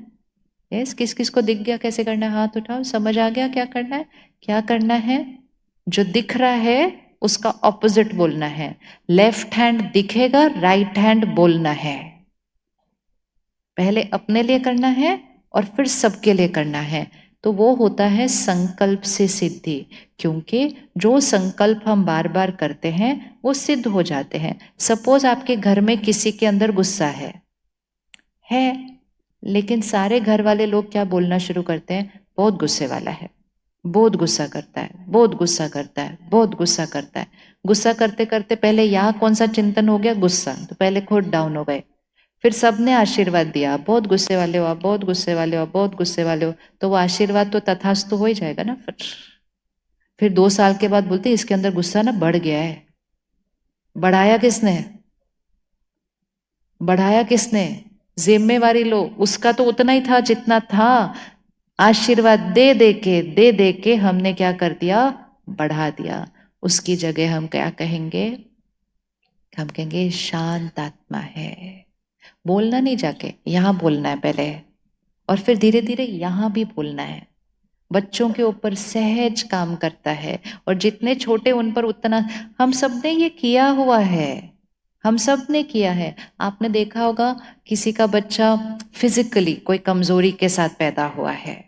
A: यस, किस किस को दिख गया कैसे करना है? हाथ उठाओ। समझ आ गया क्या करना है? क्या करना है? जो दिख रहा है उसका ऑपोजिट बोलना है। लेफ्ट हैंड दिखेगा, राइट हैंड बोलना है। पहले अपने लिए करना है और फिर सबके लिए करना है। तो वो होता है संकल्प से सिद्धि, क्योंकि जो संकल्प हम बार बार करते हैं वो सिद्ध हो जाते हैं। सपोज आपके घर में किसी के अंदर गुस्सा है, लेकिन सारे घर वाले लोग क्या बोलना शुरू करते हैं? बहुत गुस्से वाला है, बहुत गुस्सा करता है, बहुत गुस्सा करता है, बहुत गुस्सा करता है। गुस्सा करते करते पहले यहाँ कौन सा चिंतन हो गया? गुस्सा। तो पहले खुद डाउन हो गए। फिर सबने आशीर्वाद दिया, बहुत गुस्से वाले हो आप, बहुत गुस्से वाले हो, बहुत गुस्से वाले हो। तो वो आशीर्वाद तो तथास्तु हो ही जाएगा ना। फिर 2 साल के बाद बोलते इसके अंदर गुस्सा ना बढ़ गया है। बढ़ाया किसने? बढ़ाया किसने? जिम्मेवारी लो। उसका तो उतना ही था जितना था। आशीर्वाद दे दे के हमने क्या कर दिया? बढ़ा दिया। उसकी जगह हम क्या कहेंगे? हम कहेंगे शांत आत्मा है। बोलना नहीं, जाके यहां बोलना है पहले, और फिर धीरे धीरे यहां भी बोलना है। बच्चों के ऊपर सहज काम करता है, और जितने छोटे उन पर उतना। हम सब ने ये किया हुआ है, हम सब ने किया है। आपने देखा होगा किसी का बच्चा फिजिकली कोई कमजोरी के साथ पैदा हुआ है,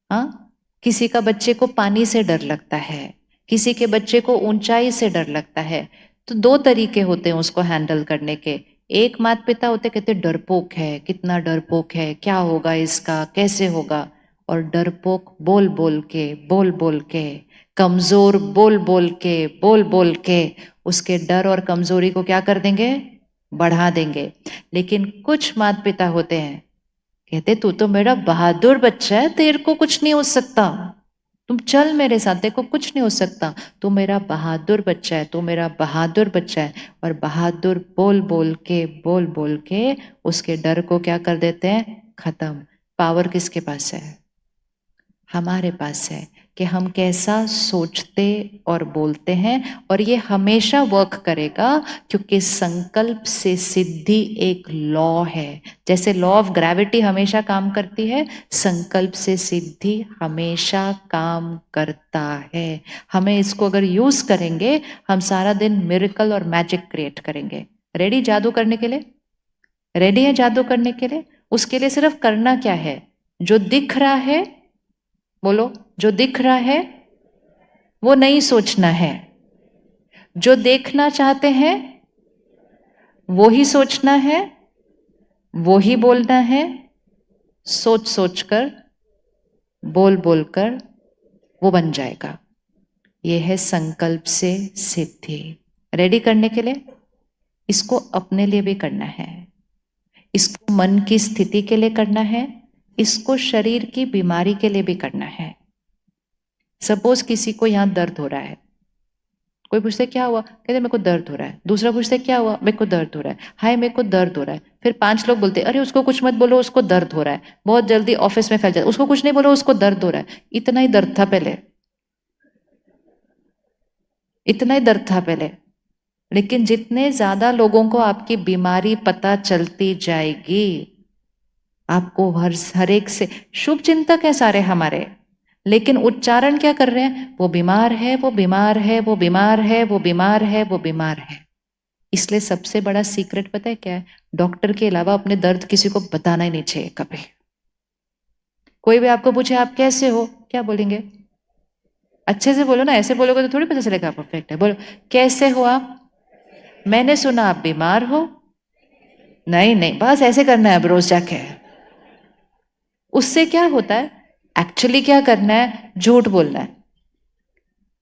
A: हाँ? किसी का बच्चे को पानी से डर लगता है, किसी के बच्चे को ऊंचाई से डर लगता है। तो 2 तरीके होते हैं उसको हैंडल करने के। एक माता पिता होते, कहते डरपोक है, कितना डरपोक है, क्या होगा इसका, कैसे होगा। और डरपोक बोल बोल के, कमजोर बोल बोल के उसके डर और कमजोरी को क्या कर देंगे? बढ़ा देंगे। लेकिन कुछ माता पिता होते हैं, कहते तू तो मेरा बहादुर बच्चा है, तेरे को कुछ नहीं हो सकता, तुम चल मेरे साथ, देखो कुछ नहीं हो सकता, तू मेरा बहादुर बच्चा है, तू मेरा बहादुर बच्चा है। और बहादुर बोल बोल के उसके डर को क्या कर देते हैं? खत्म। पावर किसके पास है? हमारे पास है, कि हम कैसा सोचते और बोलते हैं। और ये हमेशा वर्क करेगा, क्योंकि संकल्प से सिद्धि एक लॉ है। जैसे लॉ ऑफ ग्रेविटी हमेशा काम करती है, संकल्प से सिद्धि हमेशा काम करता है। हमें इसको अगर यूज करेंगे, हम सारा दिन मिरेकल और मैजिक क्रिएट करेंगे। रेडी जादू करने के लिए? रेडी है जादू करने के लिए? उसके लिए सिर्फ करना क्या है? जो दिख रहा है, बोलो, जो दिख रहा है वो नहीं सोचना है। जो देखना चाहते हैं वो ही सोचना है, वो ही बोलना है। सोच सोच कर, बोल बोल कर वो बन जाएगा। ये है संकल्प से सिद्धि। रेडी करने के लिए? इसको अपने लिए भी करना है, इसको मन की स्थिति के लिए करना है, इसको शरीर की बीमारी के लिए भी करना है। सपोज किसी को यहां दर्द हो रहा है, कोई पूछते क्या हुआ, कहते मेरे को दर्द हो रहा है। दूसरा पूछते क्या हुआ, मेरे को दर्द हो रहा है। हाय मेरे को दर्द हो रहा है। फिर 5 लोग बोलते अरे उसको कुछ मत बोलो, उसको दर्द हो रहा है। बहुत जल्दी ऑफिस में फैल जाता, उसको कुछ नहीं बोलो, उसको दर्द हो रहा है। इतना ही दर्द था पहले, इतना ही दर्द था पहले। लेकिन जितने ज्यादा लोगों को आपकी बीमारी पता चलती जाएगी, आपको हर एक से शुभ चिंतक है सारे हमारे, लेकिन उच्चारण क्या कर रहे हैं? वो बीमार है, वो बीमार है, वो बीमार है, वो बीमार है, वो बीमार है। इसलिए सबसे बड़ा सीक्रेट पता है क्या है? डॉक्टर के अलावा अपने दर्द किसी को बताना ही नहीं चाहिए कभी। कोई भी आपको पूछे आप कैसे हो, क्या बोलेंगे? अच्छे से बोलो ना, ऐसे बोलोगे तो थोड़ी पता चलेगा आप परफेक्ट है। बोलो कैसे हो आप? मैंने सुना आप बीमार हो। नहीं नहीं, बस ऐसे करना है अब रोज जाके। उससे क्या होता है? एक्चुअली क्या करना है? झूठ बोलना है,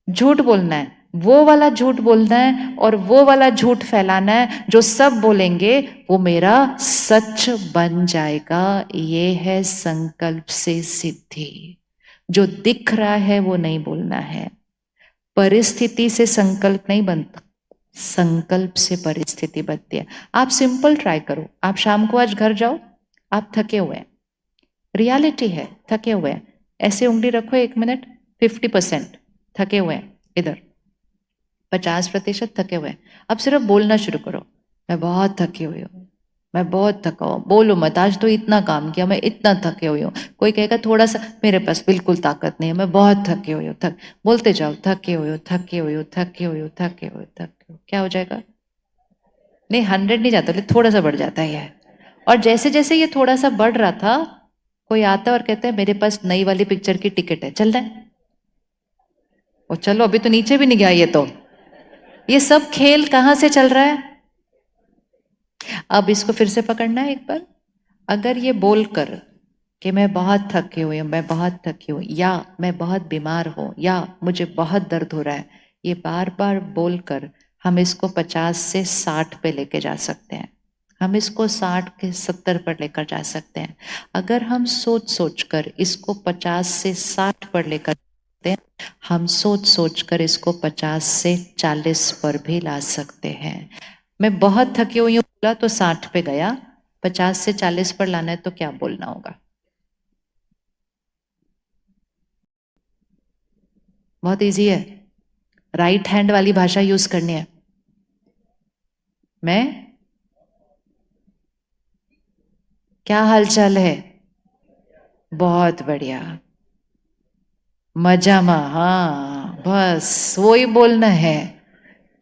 A: झूठ बोलना है। वो वाला झूठ बोलना है और वो वाला झूठ फैलाना है। जो सब बोलेंगे वो मेरा सच बन जाएगा। ये है संकल्प से सिद्धि। जो दिख रहा है वो नहीं बोलना है। परिस्थिति से संकल्प नहीं बनता, संकल्प से परिस्थिति बनती है। आप सिंपल ट्राई करो। आप शाम को आज घर जाओ, आप थके हुए हैं, रियलिटी है, थके हुए हैं। ऐसे उंगली रखो 1 मिनट, 50% थके हुए हैं, इधर 50% थके हुए हैं। अब सिर्फ बोलना शुरू करो, मैं बहुत थकी हुई हूँ, मैं बहुत थका हूँ। बोलो मत, आज तो इतना काम किया, मैं इतना थके हुई हूँ। कोई कहेगा थोड़ा सा, मेरे पास बिल्कुल ताकत नहीं है, मैं बहुत थकी हुई हूँ। बोलते जाओ, थके हुई हो, थके हुई हो, थके हुई हो, थके हुई हो, थके हो। क्या हो जाएगा? नहीं, 100 नहीं जाता, लेकिन थोड़ा सा बढ़ जाता है ये। और जैसे जैसे ये थोड़ा सा बढ़ रहा था, कोई आता है और कहता है मेरे पास नई वाली पिक्चर की टिकट है, चल रहा है? और चलो, अभी तो नीचे भी नहीं गया ये तो। ये सब खेल कहां से चल रहा है? अब इसको फिर से पकड़ना है एक बार। अगर ये बोलकर कि मैं बहुत थकी हुई हूँ, मैं बहुत थकी हूँ, या मैं बहुत बीमार हूँ, या मुझे बहुत दर्द हो रहा है, ये बार बार बोलकर हम इसको 50 से 60 पे लेके जा सकते हैं। हम इसको 60 के 70 पर लेकर जा सकते हैं। अगर हम सोच सोच कर इसको 50 से 60 पर लेकर जाते हैं, हम सोच सोच कर इसको 50 से 40 पर भी ला सकते हैं। मैं बहुत थकी हुई हूँ बोला तो 60 पे गया, 50 से 40 पर लाना है तो क्या बोलना होगा? बहुत इजी है। राइट हैंड वाली भाषा यूज करनी है। मैं, क्या हालचाल है? बहुत बढ़िया। मजामा, हाँ बस वही बोलना है।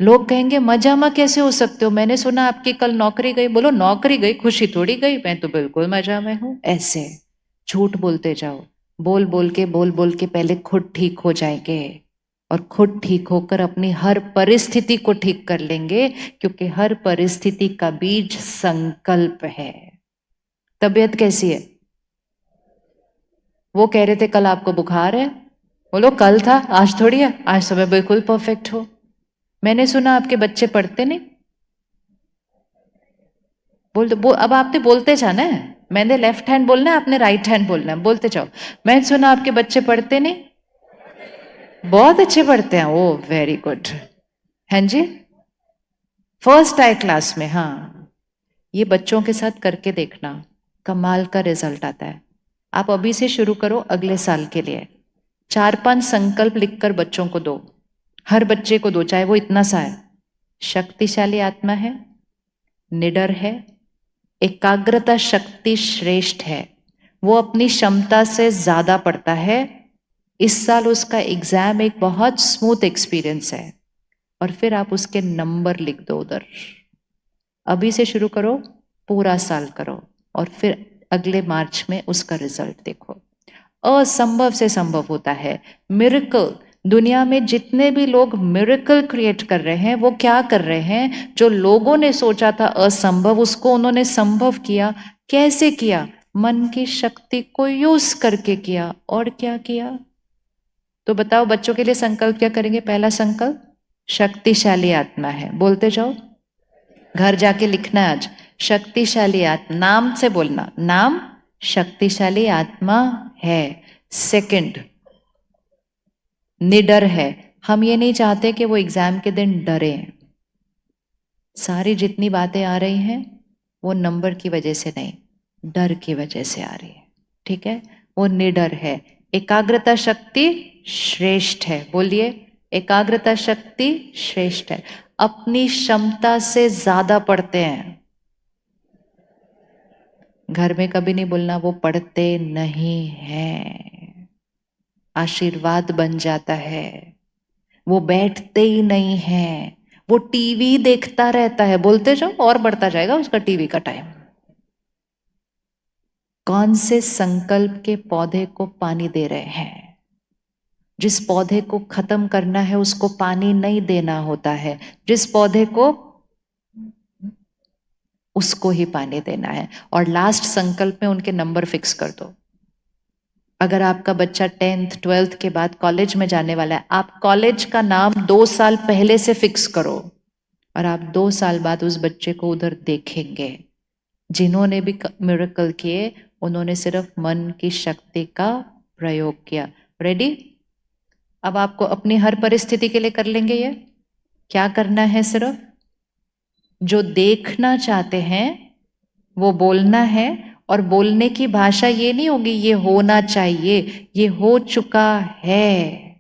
A: लोग कहेंगे मजामा कैसे हो सकते हो, मैंने सुना आपकी कल नौकरी गई। बोलो नौकरी गई, खुशी थोड़ी गई, मैं तो बिल्कुल मजा में हूं। ऐसे झूठ बोलते जाओ। बोल बोल के पहले खुद ठीक हो जाएंगे, और खुद ठीक होकर अपनी हर परिस्थिति को ठीक कर लेंगे, क्योंकि हर परिस्थिति का बीज संकल्प है। तबीयत कैसी है? वो कह रहे थे कल आपको बुखार है। बोलो कल था, आज थोड़ी है, आज तो मैं बिल्कुल परफेक्ट हो। मैंने सुना आपके बच्चे पढ़ते नहीं। अब आपने बोलते जाना है। मैंने लेफ्ट हैंड बोलना है, आपने राइट हैंड बोलना है, बोलते जाओ। मैंने सुना आपके बच्चे पढ़ते नहीं। बहुत अच्छे पढ़ते हैं, ओ वेरी गुड। हैं जी? फर्स्ट आए क्लास में, हाँ। ये बच्चों के साथ करके देखना, कमाल का रिजल्ट आता है। आप अभी से शुरू करो, अगले साल के लिए 4-5 संकल्प लिखकर बच्चों को दो। हर बच्चे को दो, चाहे वो इतना सा है। शक्तिशाली आत्मा है, निडर है, एकाग्रता शक्ति श्रेष्ठ है, वो अपनी क्षमता से ज्यादा पढ़ता है। इस साल उसका एग्जाम एक बहुत स्मूथ एक्सपीरियंस है। और फिर आप उसके नंबर लिख दो उधर। अभी से शुरू करो, पूरा साल करो, और फिर अगले मार्च में उसका रिजल्ट देखो। असंभव से संभव होता है। मिरेकल, दुनिया में जितने भी लोग मिरेकल क्रिएट कर रहे हैं, वो क्या कर रहे हैं? जो लोगों ने सोचा था असंभव, उसको उन्होंने संभव किया। कैसे किया? मन की शक्ति को यूज करके किया। और क्या किया? तो बताओ, बच्चों के लिए संकल्प क्या करेंगे? पहला संकल्प, शक्तिशाली आत्मा है। बोलते जाओ, घर जाके लिखना है आज। शक्तिशाली आत्मा, नाम से बोलना, नाम शक्तिशाली आत्मा है। सेकंड, निडर है। हम ये नहीं चाहते कि वो एग्जाम के दिन डरे। सारी जितनी बातें आ रही हैं वो नंबर की वजह से नहीं, डर की वजह से आ रही है। ठीक है? वो निडर है। एकाग्रता शक्ति श्रेष्ठ है। बोलिए, एकाग्रता शक्ति श्रेष्ठ है। अपनी क्षमता से ज्यादा पढ़ते हैं। घर में कभी नहीं बोलना वो पढ़ते नहीं है, आशीर्वाद बन जाता है। वो बैठते ही नहीं है, वो टीवी देखता रहता है। बोलते जाओ, और बढ़ता जाएगा उसका टीवी का टाइम। कौन से संकल्प के पौधे को पानी दे रहे हैं? जिस पौधे को खत्म करना है उसको पानी नहीं देना होता है, जिस पौधे को, उसको ही पानी देना है। और लास्ट संकल्प में उनके नंबर फिक्स कर दो। अगर आपका बच्चा 10th 12th के बाद कॉलेज में जाने वाला है, आप कॉलेज का नाम 2 साल पहले से फिक्स करो और आप 2 साल बाद उस बच्चे को उधर देखेंगे। जिन्होंने भी मिरेकल किए उन्होंने सिर्फ मन की शक्ति का प्रयोग किया। रेडी? अब आपको अपनी हर परिस्थिति के लिए कर लेंगे ये। क्या करना है? सिर्फ जो देखना चाहते हैं वो बोलना है, और बोलने की भाषा ये नहीं होगी ये होना चाहिए, ये हो चुका है।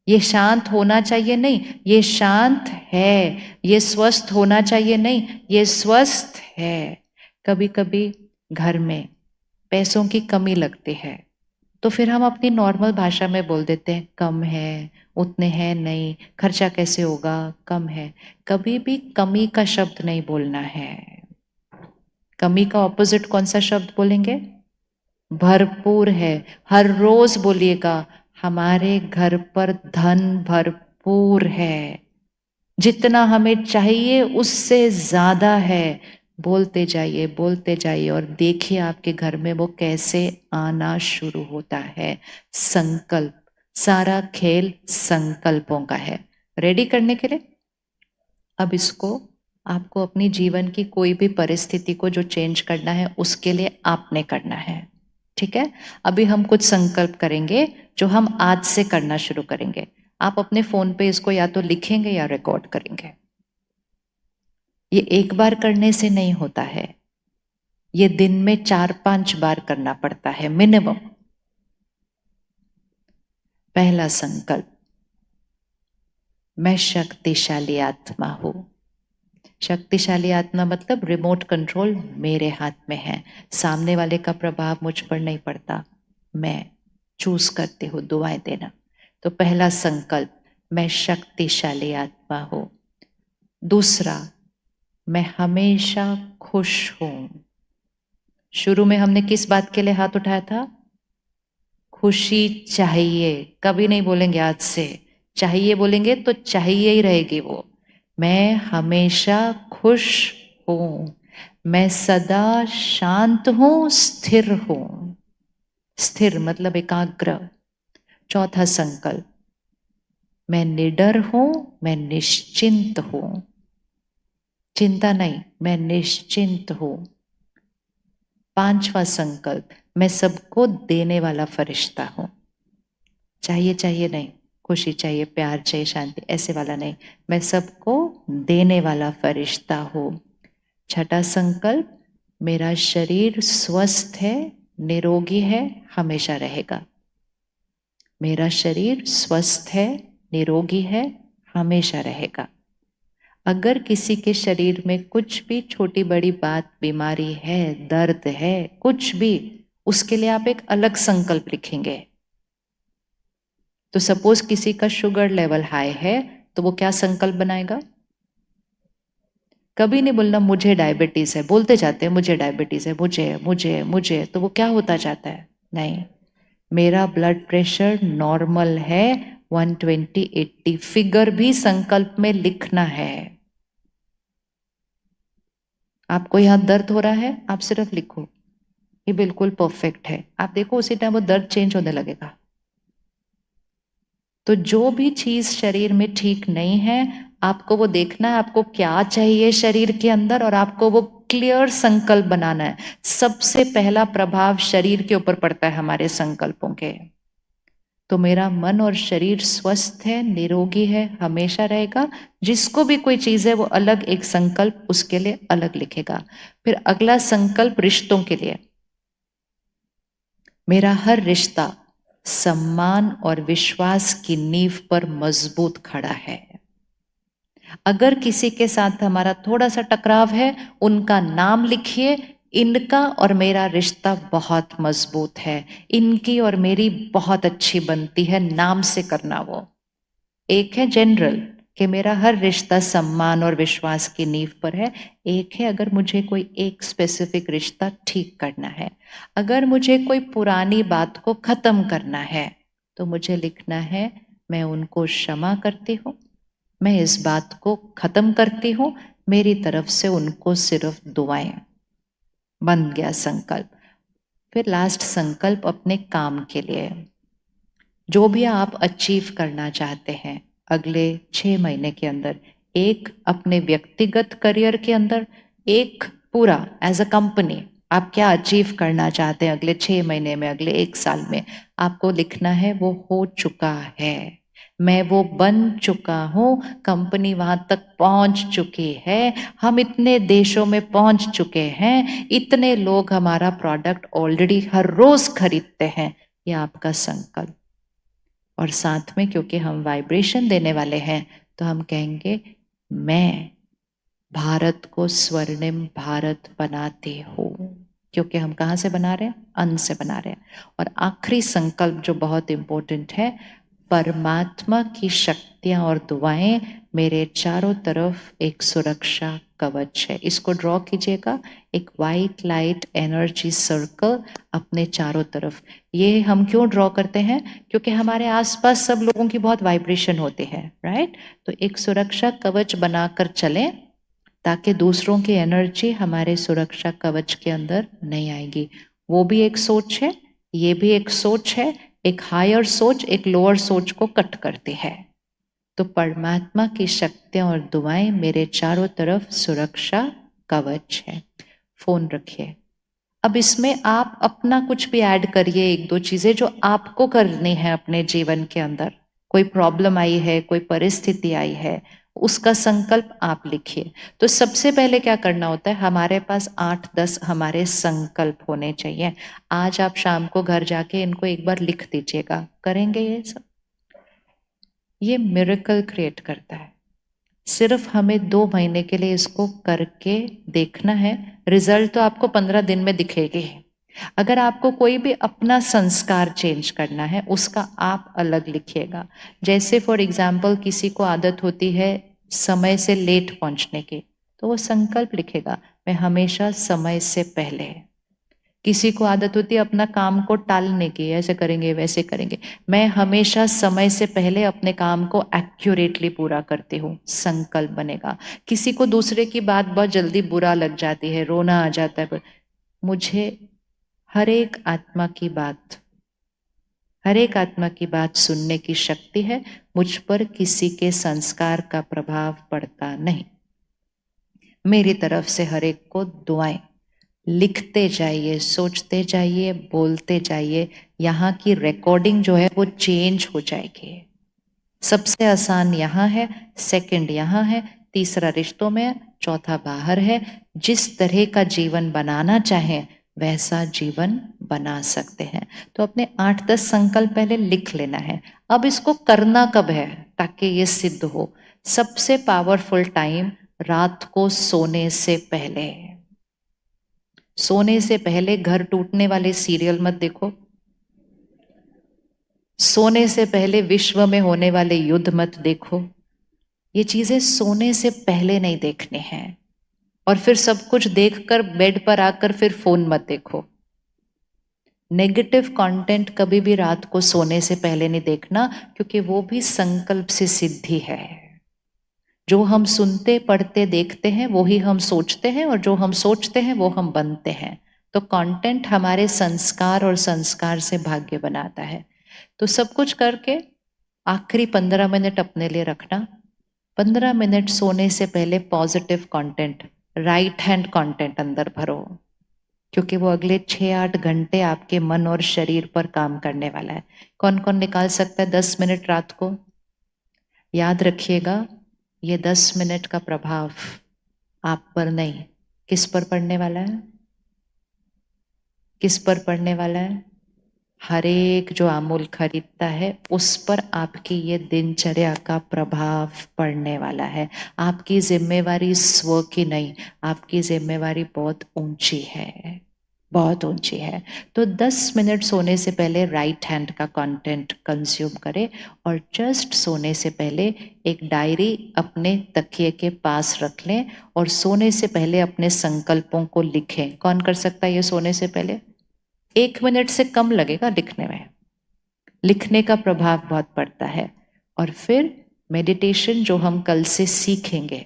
A: ये शांत होना चाहिए नहीं, ये शांत है। ये स्वस्थ होना चाहिए नहीं, ये स्वस्थ है। कभी कभी घर में पैसों की कमी लगती है तो फिर हम अपनी नॉर्मल भाषा में बोल देते हैं कम है, उतने हैं नहीं, खर्चा कैसे होगा, कम है। कभी भी कमी का शब्द नहीं बोलना है। कमी का ऑपोजिट कौन सा शब्द बोलेंगे? भरपूर है। हर रोज बोलिएगा हमारे घर पर धन भरपूर है, जितना हमें चाहिए उससे ज्यादा है। बोलते जाइए बोलते जाइए और देखिए आपके घर में वो कैसे आना शुरू होता है। संकल्प, सारा खेल संकल्पों का है। रेडी करने के लिए अब इसको आपको अपनी जीवन की कोई भी परिस्थिति को जो चेंज करना है उसके लिए आपने करना है। ठीक है? अभी हम कुछ संकल्प करेंगे जो हम आज से करना शुरू करेंगे। आप अपने फोन पे इसको या तो लिखेंगे या रिकॉर्ड करेंगे। ये एक बार करने से नहीं होता है, ये दिन में 4-5 बार करना पड़ता है मिनिमम। पहला संकल्प, मैं शक्तिशाली आत्मा हूं। शक्तिशाली आत्मा मतलब रिमोट कंट्रोल मेरे हाथ में है, सामने वाले का प्रभाव मुझ पर नहीं पड़ता। मैं चूज करती हूँ दुआएं देना। तो पहला संकल्प, मैं शक्तिशाली आत्मा हूं। दूसरा, मैं हमेशा खुश हूं। शुरू में हमने किस बात के लिए हाथ उठाया था? खुशी चाहिए। कभी नहीं बोलेंगे आज से चाहिए, बोलेंगे तो चाहिए ही रहेगी वो। मैं हमेशा खुश हूं। मैं सदा शांत हूं, स्थिर हूं। स्थिर मतलब एकाग्र। चौथा संकल्प, मैं निडर हूं, मैं निश्चिंत हूं। चिंता नहीं, मैं निश्चिंत हूं। पांचवा संकल्प, मैं सबको देने वाला फरिश्ता हूं। चाहिए चाहिए नहीं, खुशी चाहिए, प्यार चाहिए, शांति, ऐसे वाला नहीं। मैं सबको देने वाला फरिश्ता हूं। छठा संकल्प, मेरा शरीर स्वस्थ है, निरोगी है, हमेशा रहेगा। मेरा शरीर स्वस्थ है, निरोगी है, हमेशा रहेगा। अगर किसी के शरीर में कुछ भी छोटी बड़ी बात, बीमारी है, दर्द है, कुछ भी, उसके लिए आप एक अलग संकल्प लिखेंगे। तो सपोज किसी का शुगर लेवल हाई है तो वो क्या संकल्प बनाएगा? कभी नहीं बोलना मुझे डायबिटीज है, बोलते जाते हैं मुझे डायबिटीज है, मुझे मुझे मुझे, तो वो क्या होता जाता है? नहीं, मेरा ब्लड प्रेशर नॉर्मल है, 120/80। फिगर भी संकल्प में लिखना है। आपको यहां दर्द हो रहा है, आप सिर्फ लिखो ये बिल्कुल परफेक्ट है। आप देखो उसी टाइम वो दर्द चेंज होने लगेगा। तो जो भी चीज शरीर में ठीक नहीं है, आपको वो देखना है आपको क्या चाहिए शरीर के अंदर, और आपको वो क्लियर संकल्प बनाना है। सबसे पहला प्रभाव शरीर के ऊपर पड़ता है हमारे संकल्पों के। तो मेरा मन और शरीर स्वस्थ है, निरोगी है, हमेशा रहेगा। जिसको भी कोई चीज है वो अलग एक संकल्प उसके लिए अलग लिखेगा। फिर अगला संकल्प रिश्तों के लिए, मेरा हर रिश्ता सम्मान और विश्वास की नींव पर मजबूत खड़ा है। अगर किसी के साथ हमारा थोड़ा सा टकराव है, उनका नाम लिखिए। इनका और मेरा रिश्ता बहुत मजबूत है, इनकी और मेरी बहुत अच्छी बनती है, नाम से करना वो। एक है जनरल कि मेरा हर रिश्ता सम्मान और विश्वास की नींव पर है। एक है अगर मुझे कोई एक स्पेसिफिक रिश्ता ठीक करना है, अगर मुझे कोई पुरानी बात को खत्म करना है, तो मुझे लिखना है मैं उनको क्षमा करती हूँ, मैं इस बात को खत्म करती हूँ, मेरी तरफ से उनको सिर्फ दुआएं। बन गया संकल्प। फिर लास्ट संकल्प अपने काम के लिए, जो भी आप अचीव करना चाहते हैं अगले 6 महीने के अंदर, एक अपने व्यक्तिगत करियर के अंदर, एक पूरा एज अ कंपनी आप क्या अचीव करना चाहते हैं अगले 6 महीने में, अगले 1 साल में। आपको लिखना है वो हो चुका है, मैं वो बन चुका हूं, कंपनी वहां तक पहुंच चुकी है, हम इतने देशों में पहुंच चुके हैं, इतने लोग हमारा प्रोडक्ट ऑलरेडी हर रोज खरीदते हैं। ये आपका संकल्प। और साथ में क्योंकि हम वाइब्रेशन देने वाले हैं तो हम कहेंगे मैं भारत को स्वर्णिम भारत बनाते हो, क्योंकि हम कहाँ से बना रहे हैं, अन्न से बना रहे हैं। और आखिरी संकल्प जो बहुत इंपॉर्टेंट है, परमात्मा की शक्तियां और दुआएं मेरे चारों तरफ एक सुरक्षा कवच है। इसको ड्रॉ कीजिएगा, एक वाइट लाइट एनर्जी सर्कल अपने चारों तरफ। ये हम क्यों ड्रॉ करते हैं, क्योंकि हमारे आसपास सब लोगों की बहुत वाइब्रेशन होती है, राइट। तो एक सुरक्षा कवच बनाकर चलें ताकि दूसरों की एनर्जी हमारे सुरक्षा कवच के अंदर नहीं आएगी। वो भी एक सोच है, ये भी एक सोच है, एक हायर सोच एक लोअर सोच को कट करती है। तो परमात्मा की शक्तियां और दुआएं मेरे चारों तरफ सुरक्षा कवच है। फोन रखिए। अब इसमें आप अपना कुछ भी ऐड करिए, एक दो चीजें जो आपको करनी है अपने जीवन के अंदर। कोई प्रॉब्लम आई है, कोई परिस्थिति आई है, उसका संकल्प आप लिखिए। तो सबसे पहले क्या करना होता है, हमारे पास 8-10 हमारे संकल्प होने चाहिए। आज आप शाम को घर जाके इनको एक बार लिख दीजिएगा। करेंगे ये सब? ये मिरेकल क्रिएट करता है। सिर्फ हमें 2 महीने के लिए इसको करके देखना है। रिजल्ट तो आपको 15 दिन में दिखेगी। अगर आपको कोई भी अपना संस्कार चेंज करना है, उसका आप अलग लिखिएगा। जैसे फॉर एग्जाम्पल किसी को आदत होती है समय से लेट पहुंचने की, तो वो संकल्प लिखेगा मैं हमेशा समय से पहले। किसी को आदत होती है अपना काम को टालने की, ऐसे करेंगे वैसे करेंगे, मैं हमेशा समय से पहले अपने काम को एक्यूरेटली पूरा करती हूँ, संकल्प बनेगा। किसी को दूसरे की बात बहुत जल्दी बुरा लग जाती है, रोना आ जाता है, पर मुझे हर एक आत्मा की बात, हर एक आत्मा की बात सुनने की शक्ति है, मुझ पर किसी के संस्कार का प्रभाव पड़ता नहीं। मेरी तरफ से हर एक को दुआएं। लिखते जाइए, सोचते जाइए, बोलते जाइए, यहाँ की रिकॉर्डिंग जो है वो चेंज हो जाएगी। सबसे आसान यहाँ है, सेकंड यहाँ है, तीसरा रिश्तों में, चौथा बाहर है। जिस तरह का जीवन बनाना चाहें वैसा जीवन बना सकते हैं। तो अपने 8-10 संकल्प पहले लिख लेना है। अब इसको करना कब है ताकि ये सिद्ध हो? सबसे पावरफुल टाइम रात को सोने से पहले। सोने से पहले घर टूटने वाले सीरियल मत देखो, सोने से पहले विश्व में होने वाले युद्ध मत देखो। ये चीजें सोने से पहले नहीं देखने हैं। और फिर सब कुछ देखकर बेड पर आकर फिर फोन मत देखो। नेगेटिव कंटेंट कभी भी रात को सोने से पहले नहीं देखना, क्योंकि वो भी संकल्प से सिद्धि है। जो हम सुनते, पढ़ते, देखते हैं वो ही हम सोचते हैं, और जो हम सोचते हैं वो हम बनते हैं। तो कंटेंट हमारे संस्कार और संस्कार से भाग्य बनाता है। तो सब कुछ करके आखिरी 15 मिनट अपने लिए रखना। 15 मिनट सोने से पहले positive content, right hand content अंदर भरो, क्योंकि वो अगले 6-8 घंटे आपके मन और शरीर पर काम करने वाला है। कौन कौन निकाल सकता है 10 मिनट रात को? याद रखिएगा, ये 10 मिनट का प्रभाव आप पर नहीं, किस पर पड़ने वाला है? किस पर पड़ने वाला है? हर एक जो अमूल खरीदता है उस पर आपकी ये दिनचर्या का प्रभाव पड़ने वाला है। आपकी जिम्मेवारी स्व की नहीं, आपकी जिम्मेवारी बहुत ऊंची है, बहुत ऊंची है। तो 10 मिनट सोने से पहले राइट हैंड का कंटेंट कंज्यूम करें, और जस्ट सोने से पहले एक डायरी अपने तकिए के पास रख लें और सोने से पहले अपने संकल्पों को लिखें। कौन कर सकता है ये सोने से पहले? 1 मिनट से कम लगेगा लिखने में। लिखने का प्रभाव बहुत पड़ता है। और फिर मेडिटेशन जो हम कल से सीखेंगे,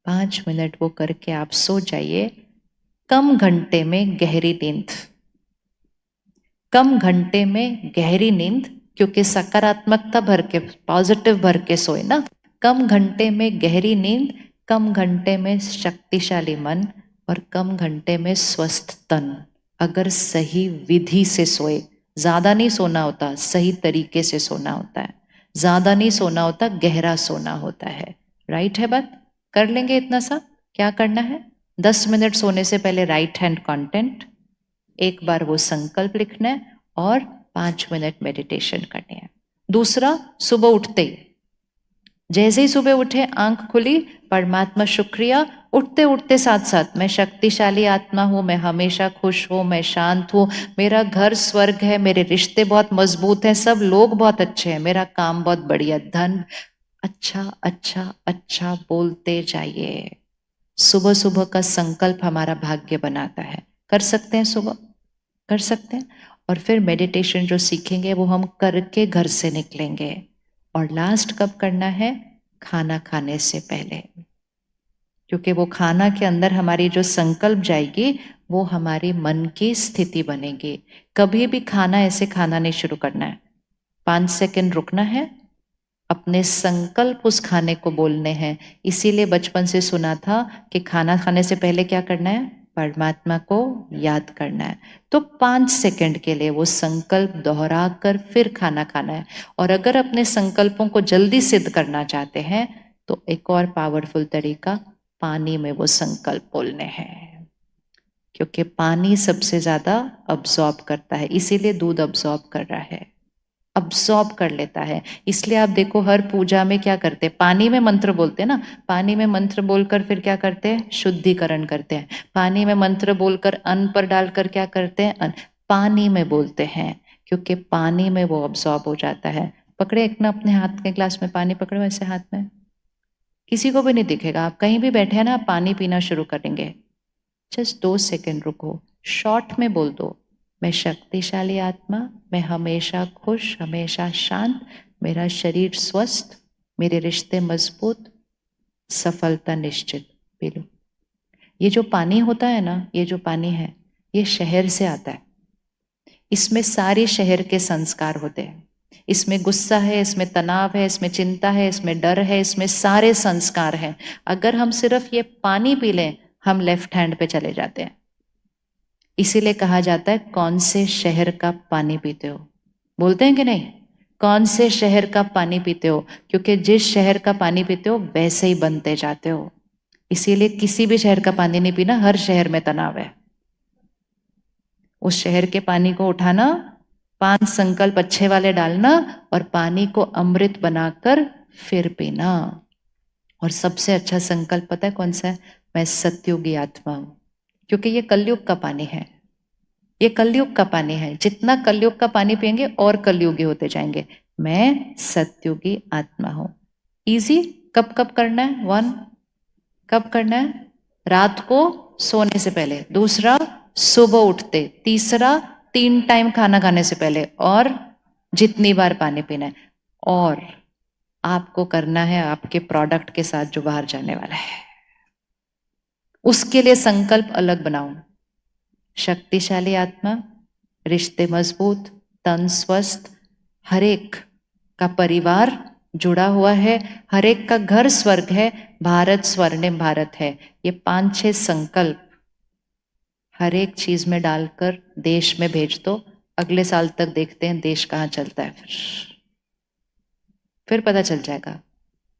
A: 5 मिनट वो करके आप सो जाइए। कम घंटे में गहरी नींद, कम घंटे में गहरी नींद, क्योंकि सकारात्मकता भर के, पॉजिटिव भर के सोए ना। कम घंटे में गहरी नींद, कम घंटे में शक्तिशाली मन और कम घंटे में स्वस्थ तन। अगर सही विधि से सोए, ज्यादा नहीं सोना होता, सही तरीके से सोना होता है। ज्यादा नहीं सोना होता, गहरा सोना होता है। राइट है बात? कर लेंगे इतना सा। क्या करना है? 10 मिनट सोने से पहले राइट हैंड कंटेंट, एक बार वो संकल्प लिखना है और 5 मिनट मेडिटेशन करने हैं। दूसरा, सुबह उठते ही, जैसे ही सुबह उठे, आंख खुली, परमात्मा शुक्रिया, उठते उठते साथ साथ, मैं शक्तिशाली आत्मा हूं, मैं हमेशा खुश हूं, मैं शांत हूं, मेरा घर स्वर्ग है, मेरे रिश्ते बहुत मजबूत हैं, सब लोग बहुत अच्छे हैं, मेरा काम बहुत बढ़िया, धन अच्छा अच्छा अच्छा बोलते जाइए। सुबह सुबह का संकल्प हमारा भाग्य बनाता है। कर सकते हैं सुबह? कर सकते हैं। और फिर मेडिटेशन जो सीखेंगे वो हम करके घर से निकलेंगे। और लास्ट कब करना है? खाना खाने से पहले, क्योंकि वो खाना के अंदर हमारी जो संकल्प जाएगी वो हमारी मन की स्थिति बनेगी। कभी भी खाना ऐसे खाना नहीं शुरू करना है। 5 सेकंड रुकना है, अपने संकल्प उस खाने को बोलने हैं। इसीलिए बचपन से सुना था कि खाना खाने से पहले क्या करना है? परमात्मा को याद करना है। तो 5 सेकंड के लिए वो संकल्प दोहरा कर फिर खाना खाना है। और अगर अपने संकल्पों को जल्दी सिद्ध करना चाहते हैं तो एक और पावरफुल तरीका, पानी में वो संकल्प बोलने हैं, क्योंकि पानी सबसे ज्यादा अब्सॉर्ब करता है। इसीलिए दूध अब्सॉर्ब कर रहा है, अब्सॉर्ब कर लेता है। इसलिए आप देखो हर पूजा में क्या करते हैं? पानी में मंत्र बोलते हैं ना। पानी में मंत्र बोलकर फिर क्या करते हैं? शुद्धिकरण करते हैं। पानी में मंत्र बोलकर अन्न पर डालकर क्या करते हैं? अन्न पानी में बोलते हैं, क्योंकि पानी में वो अब्सॉर्ब हो जाता है। पकड़े एक ना अपने हाथ के ग्लास में पानी पकड़ो ऐसे हाथ में, किसी को भी नहीं दिखेगा। आप कहीं भी बैठे हैं ना, आप पानी पीना शुरू करेंगे। जस्ट 2 सेकंड रुको, शॉर्ट में बोल दो, मैं शक्तिशाली आत्मा, मैं हमेशा खुश, हमेशा शांत, मेरा शरीर स्वस्थ, मेरे रिश्ते मजबूत, सफलता निश्चित। P low. ये जो पानी होता है ना, ये जो पानी है, ये शहर से आता है। इसमें सारे शहर के संस्कार होते हैं। इसमें गुस्सा है, इसमें तनाव है, इसमें चिंता है, इसमें डर है, इसमें सारे संस्कार हैं। अगर हम सिर्फ ये पानी पी लें, हम लेफ्ट हैंड पे चले जाते हैं। इसीलिए कहा जाता है, कौन से शहर का पानी पीते हो? बोलते हैं कि नहीं? कौन से शहर का पानी पीते हो? क्योंकि जिस शहर का पानी पीते हो वैसे ही बनते जाते हो। इसीलिए किसी भी शहर का पानी नहीं पीना, हर शहर में तनाव है। उस शहर के पानी को उठाना, 5 संकल्प अच्छे वाले डालना और पानी को अमृत बनाकर फिर पीना। और सबसे अच्छा संकल्प पता है कौन सा है? मैं सतयुगी आत्मा हूं, क्योंकि ये कलयुग का पानी है। ये कलयुग का पानी है। जितना कलयुग का पानी पिएंगे और कलयुगी होते जाएंगे। मैं सतयुगी आत्मा हूं। इजी। कब कब करना है? 1, कब करना है? रात को सोने से पहले। दूसरा, सुबह उठते। तीसरा, 3 टाइम खाना खाने से पहले। और जितनी बार पानी पीना है। और आपको करना है आपके प्रोडक्ट के साथ जो बाहर जाने वाला है, उसके लिए संकल्प अलग बनाओ। शक्तिशाली आत्मा, रिश्ते मजबूत, तन स्वस्थ, हर एक का परिवार जुड़ा हुआ है, हर एक का घर स्वर्ग है, भारत स्वर्णिम भारत है। ये 5-6 संकल्प हर एक चीज में डालकर देश में भेज दो। अगले साल तक देखते हैं देश कहाँ चलता है। फिर पता चल जाएगा।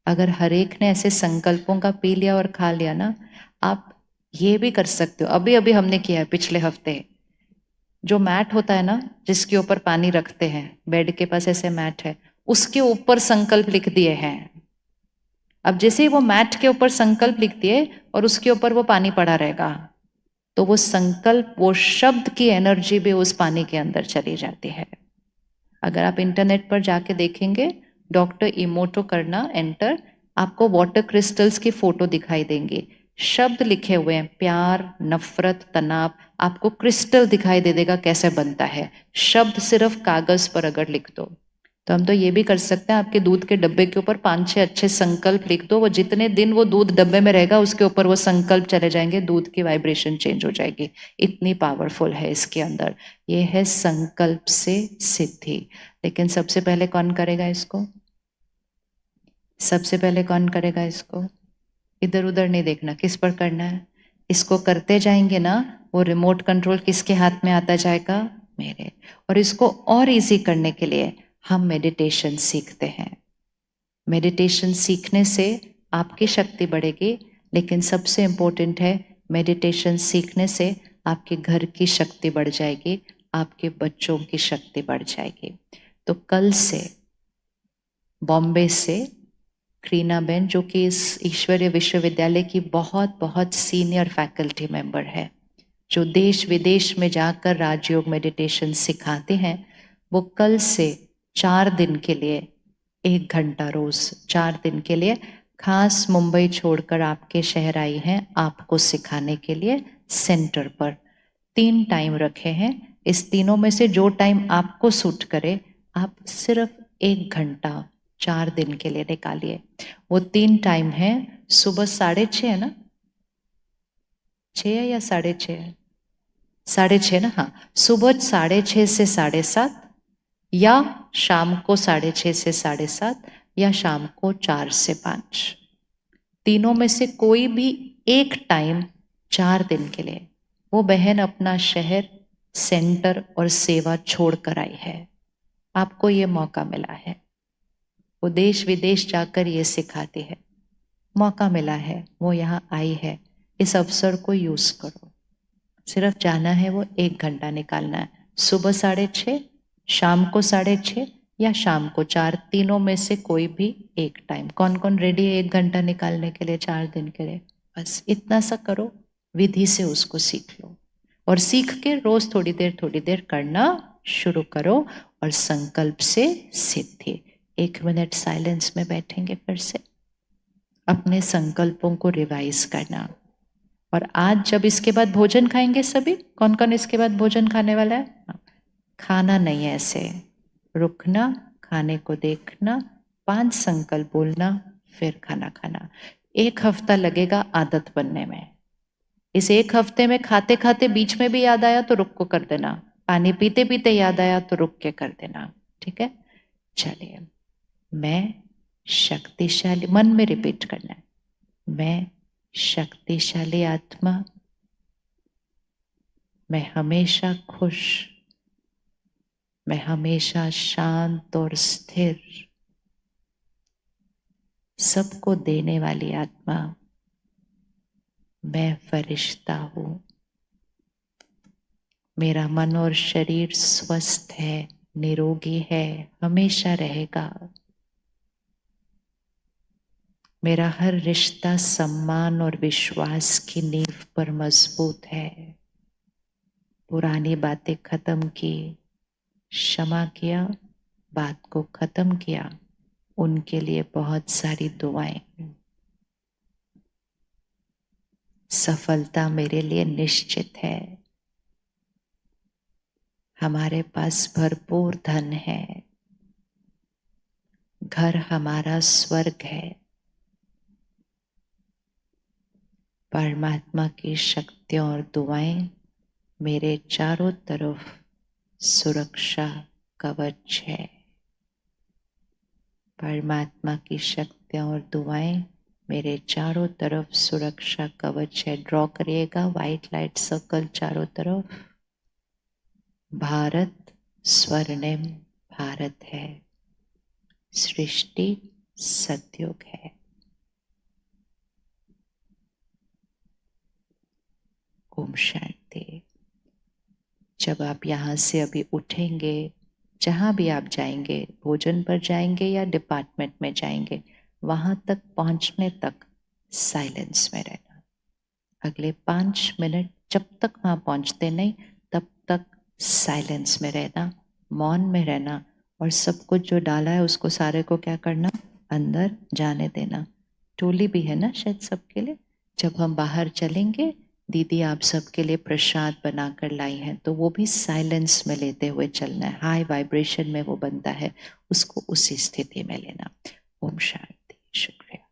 A: अगर हर एक ने ऐसे संकल्पों का पी लिया और खा लिया ना, आप ये भी कर सकते हो। अभी अभी हमने किया है पिछले हफ्ते। जो मैट होता है ना, जिसके ऊपर पानी रखते हैं, बेड के पास ऐसे मैट है, उसके ऊपर संकल्प लिख दिए हैं। अब जैसे ही वो मैट के ऊपर संकल्प लिख दिए और उसके ऊपर वो पानी पड़ा रहेगा, तो वो संकल्प, वो शब्द की एनर्जी भी उस पानी के अंदर चली जाती है। अगर आप इंटरनेट पर जाके देखेंगे, डॉक्टर इमोटो करना एंटर, आपको वाटर क्रिस्टल्स की फोटो दिखाई देंगी। शब्द लिखे हुए हैं, प्यार, नफरत, तनाव, आपको क्रिस्टल दिखाई दे देगा कैसे बनता है। शब्द सिर्फ कागज पर अगर लिख दो, तो हम तो ये भी कर सकते हैं, आपके दूध के डब्बे के ऊपर 5-6 अच्छे संकल्प लिख दो, वो जितने दिन वो दूध डब्बे में रहेगा उसके ऊपर वो संकल्प चले जाएंगे, दूध की वाइब्रेशन चेंज हो जाएगी। इतनी पावरफुल है इसके अंदर। ये है संकल्प से सिद्धि। लेकिन सबसे पहले कौन करेगा इसको? सबसे पहले कौन करेगा इसको? इधर उधर नहीं देखना, किस पर करना है। इसको करते जाएंगे ना, वो रिमोट कंट्रोल किसके हाथ में आता जाएगा? मेरे। और इसको और इजी करने के लिए हम मेडिटेशन सीखते हैं। मेडिटेशन सीखने से आपकी शक्ति बढ़ेगी, लेकिन सबसे इम्पोर्टेंट है मेडिटेशन सीखने से आपके घर की शक्ति बढ़ जाएगी, आपके बच्चों की शक्ति बढ़ जाएगी। तो कल से बॉम्बे से क्रीना बेन, जो कि इस ईश्वरीय विश्वविद्यालय की बहुत बहुत सीनियर फैकल्टी मेंबर है, जो देश विदेश में जाकर राजयोग मेडिटेशन सिखाते हैं, वो कल से 4 दिन के लिए 1 घंटा रोज 4 दिन के लिए खास मुंबई छोड़कर आपके शहर आई हैं आपको सिखाने के लिए। सेंटर पर 3 टाइम रखे हैं, इस तीनों में से जो टाइम आपको सूट करे आप सिर्फ 1 घंटा 4 दिन के लिए निकालिए। वो 3 टाइम है, सुबह 6:30 है ना, 6 है या 6:30 है? 6:30 ना, हाँ। सुबह 6:30 से 7:30, या शाम को 6:30 से 7:30, या शाम को 4 से 5। तीनों में से कोई भी एक टाइम 4 दिन के लिए। वो बहन अपना शहर, सेंटर और सेवा छोड़कर आई है, आपको ये मौका मिला है। वो देश विदेश जाकर ये सिखाती है, मौका मिला है, वो यहाँ आई है, इस अवसर को यूज करो। सिर्फ जाना है, वो 1 घंटा निकालना है। सुबह 6:30, शाम को 6:30 या शाम को 4, तीनों में से कोई भी एक टाइम। कौन कौन रेडी है 1 घंटा निकालने के लिए 4 दिन के लिए? बस इतना सा करो, विधि से उसको सीख लो, और सीख के रोज थोड़ी देर करना शुरू करो, और संकल्प से सिद्धि। 1 मिनट साइलेंस में बैठेंगे, फिर से अपने संकल्पों को रिवाइज करना। और आज जब इसके बाद भोजन खाएंगे सभी, कौन कौन इसके बाद भोजन खाने वाला है? खाना नहीं है, ऐसे रुकना, खाने को देखना, 5 संकल्प बोलना, फिर खाना खाना। 1 हफ्ता लगेगा आदत बनने में। इस 1 हफ्ते में खाते खाते बीच में भी याद आया तो रुक को कर देना, पानी पीते पीते याद आया तो रुक के कर देना, ठीक है? चलिए, मैं शक्तिशाली, मन में रिपीट करना है, मैं शक्तिशाली आत्मा, मैं हमेशा खुश, मैं हमेशा शांत और स्थिर, सबको देने वाली आत्मा, मैं फरिश्ता हूं, मेरा मन और शरीर स्वस्थ है, निरोगी है, हमेशा रहेगा, मेरा हर रिश्ता सम्मान और विश्वास की नींव पर मजबूत है, पुरानी बातें खत्म की, क्षमा किया, बात को खत्म किया, उनके लिए बहुत सारी दुआएं, सफलता मेरे लिए निश्चित है, हमारे पास भरपूर धन है, घर हमारा स्वर्ग है, परमात्मा की शक्तियां और दुआएं मेरे चारों तरफ सुरक्षा कवच है, परमात्मा की शक्तियां और दुआएं मेरे चारों तरफ सुरक्षा कवच है। ड्रॉ करिएगा व्हाइट लाइट सर्कल चारों तरफ। भारत स्वर्णिम भारत है, सृष्टि सतयुग है। ओम शांति। जब आप यहाँ से अभी उठेंगे, जहाँ भी आप जाएंगे, भोजन पर जाएंगे या डिपार्टमेंट में जाएंगे, वहां तक पहुंचने तक साइलेंस में रहना। अगले 5 मिनट जब तक वहां पहुंचते नहीं तब तक साइलेंस में रहना, मौन में रहना, और सब कुछ जो डाला है उसको सारे को क्या करना? अंदर जाने देना। टोली भी है ना शायद सबके लिए। जब हम बाहर चलेंगे दीदी आप सबके लिए प्रसाद बनाकर लाई हैं, तो वो भी साइलेंस में लेते हुए चलना है। हाई वाइब्रेशन में वो बनता है, उसको उसी स्थिति में लेना। ओम शांति। शुक्रिया।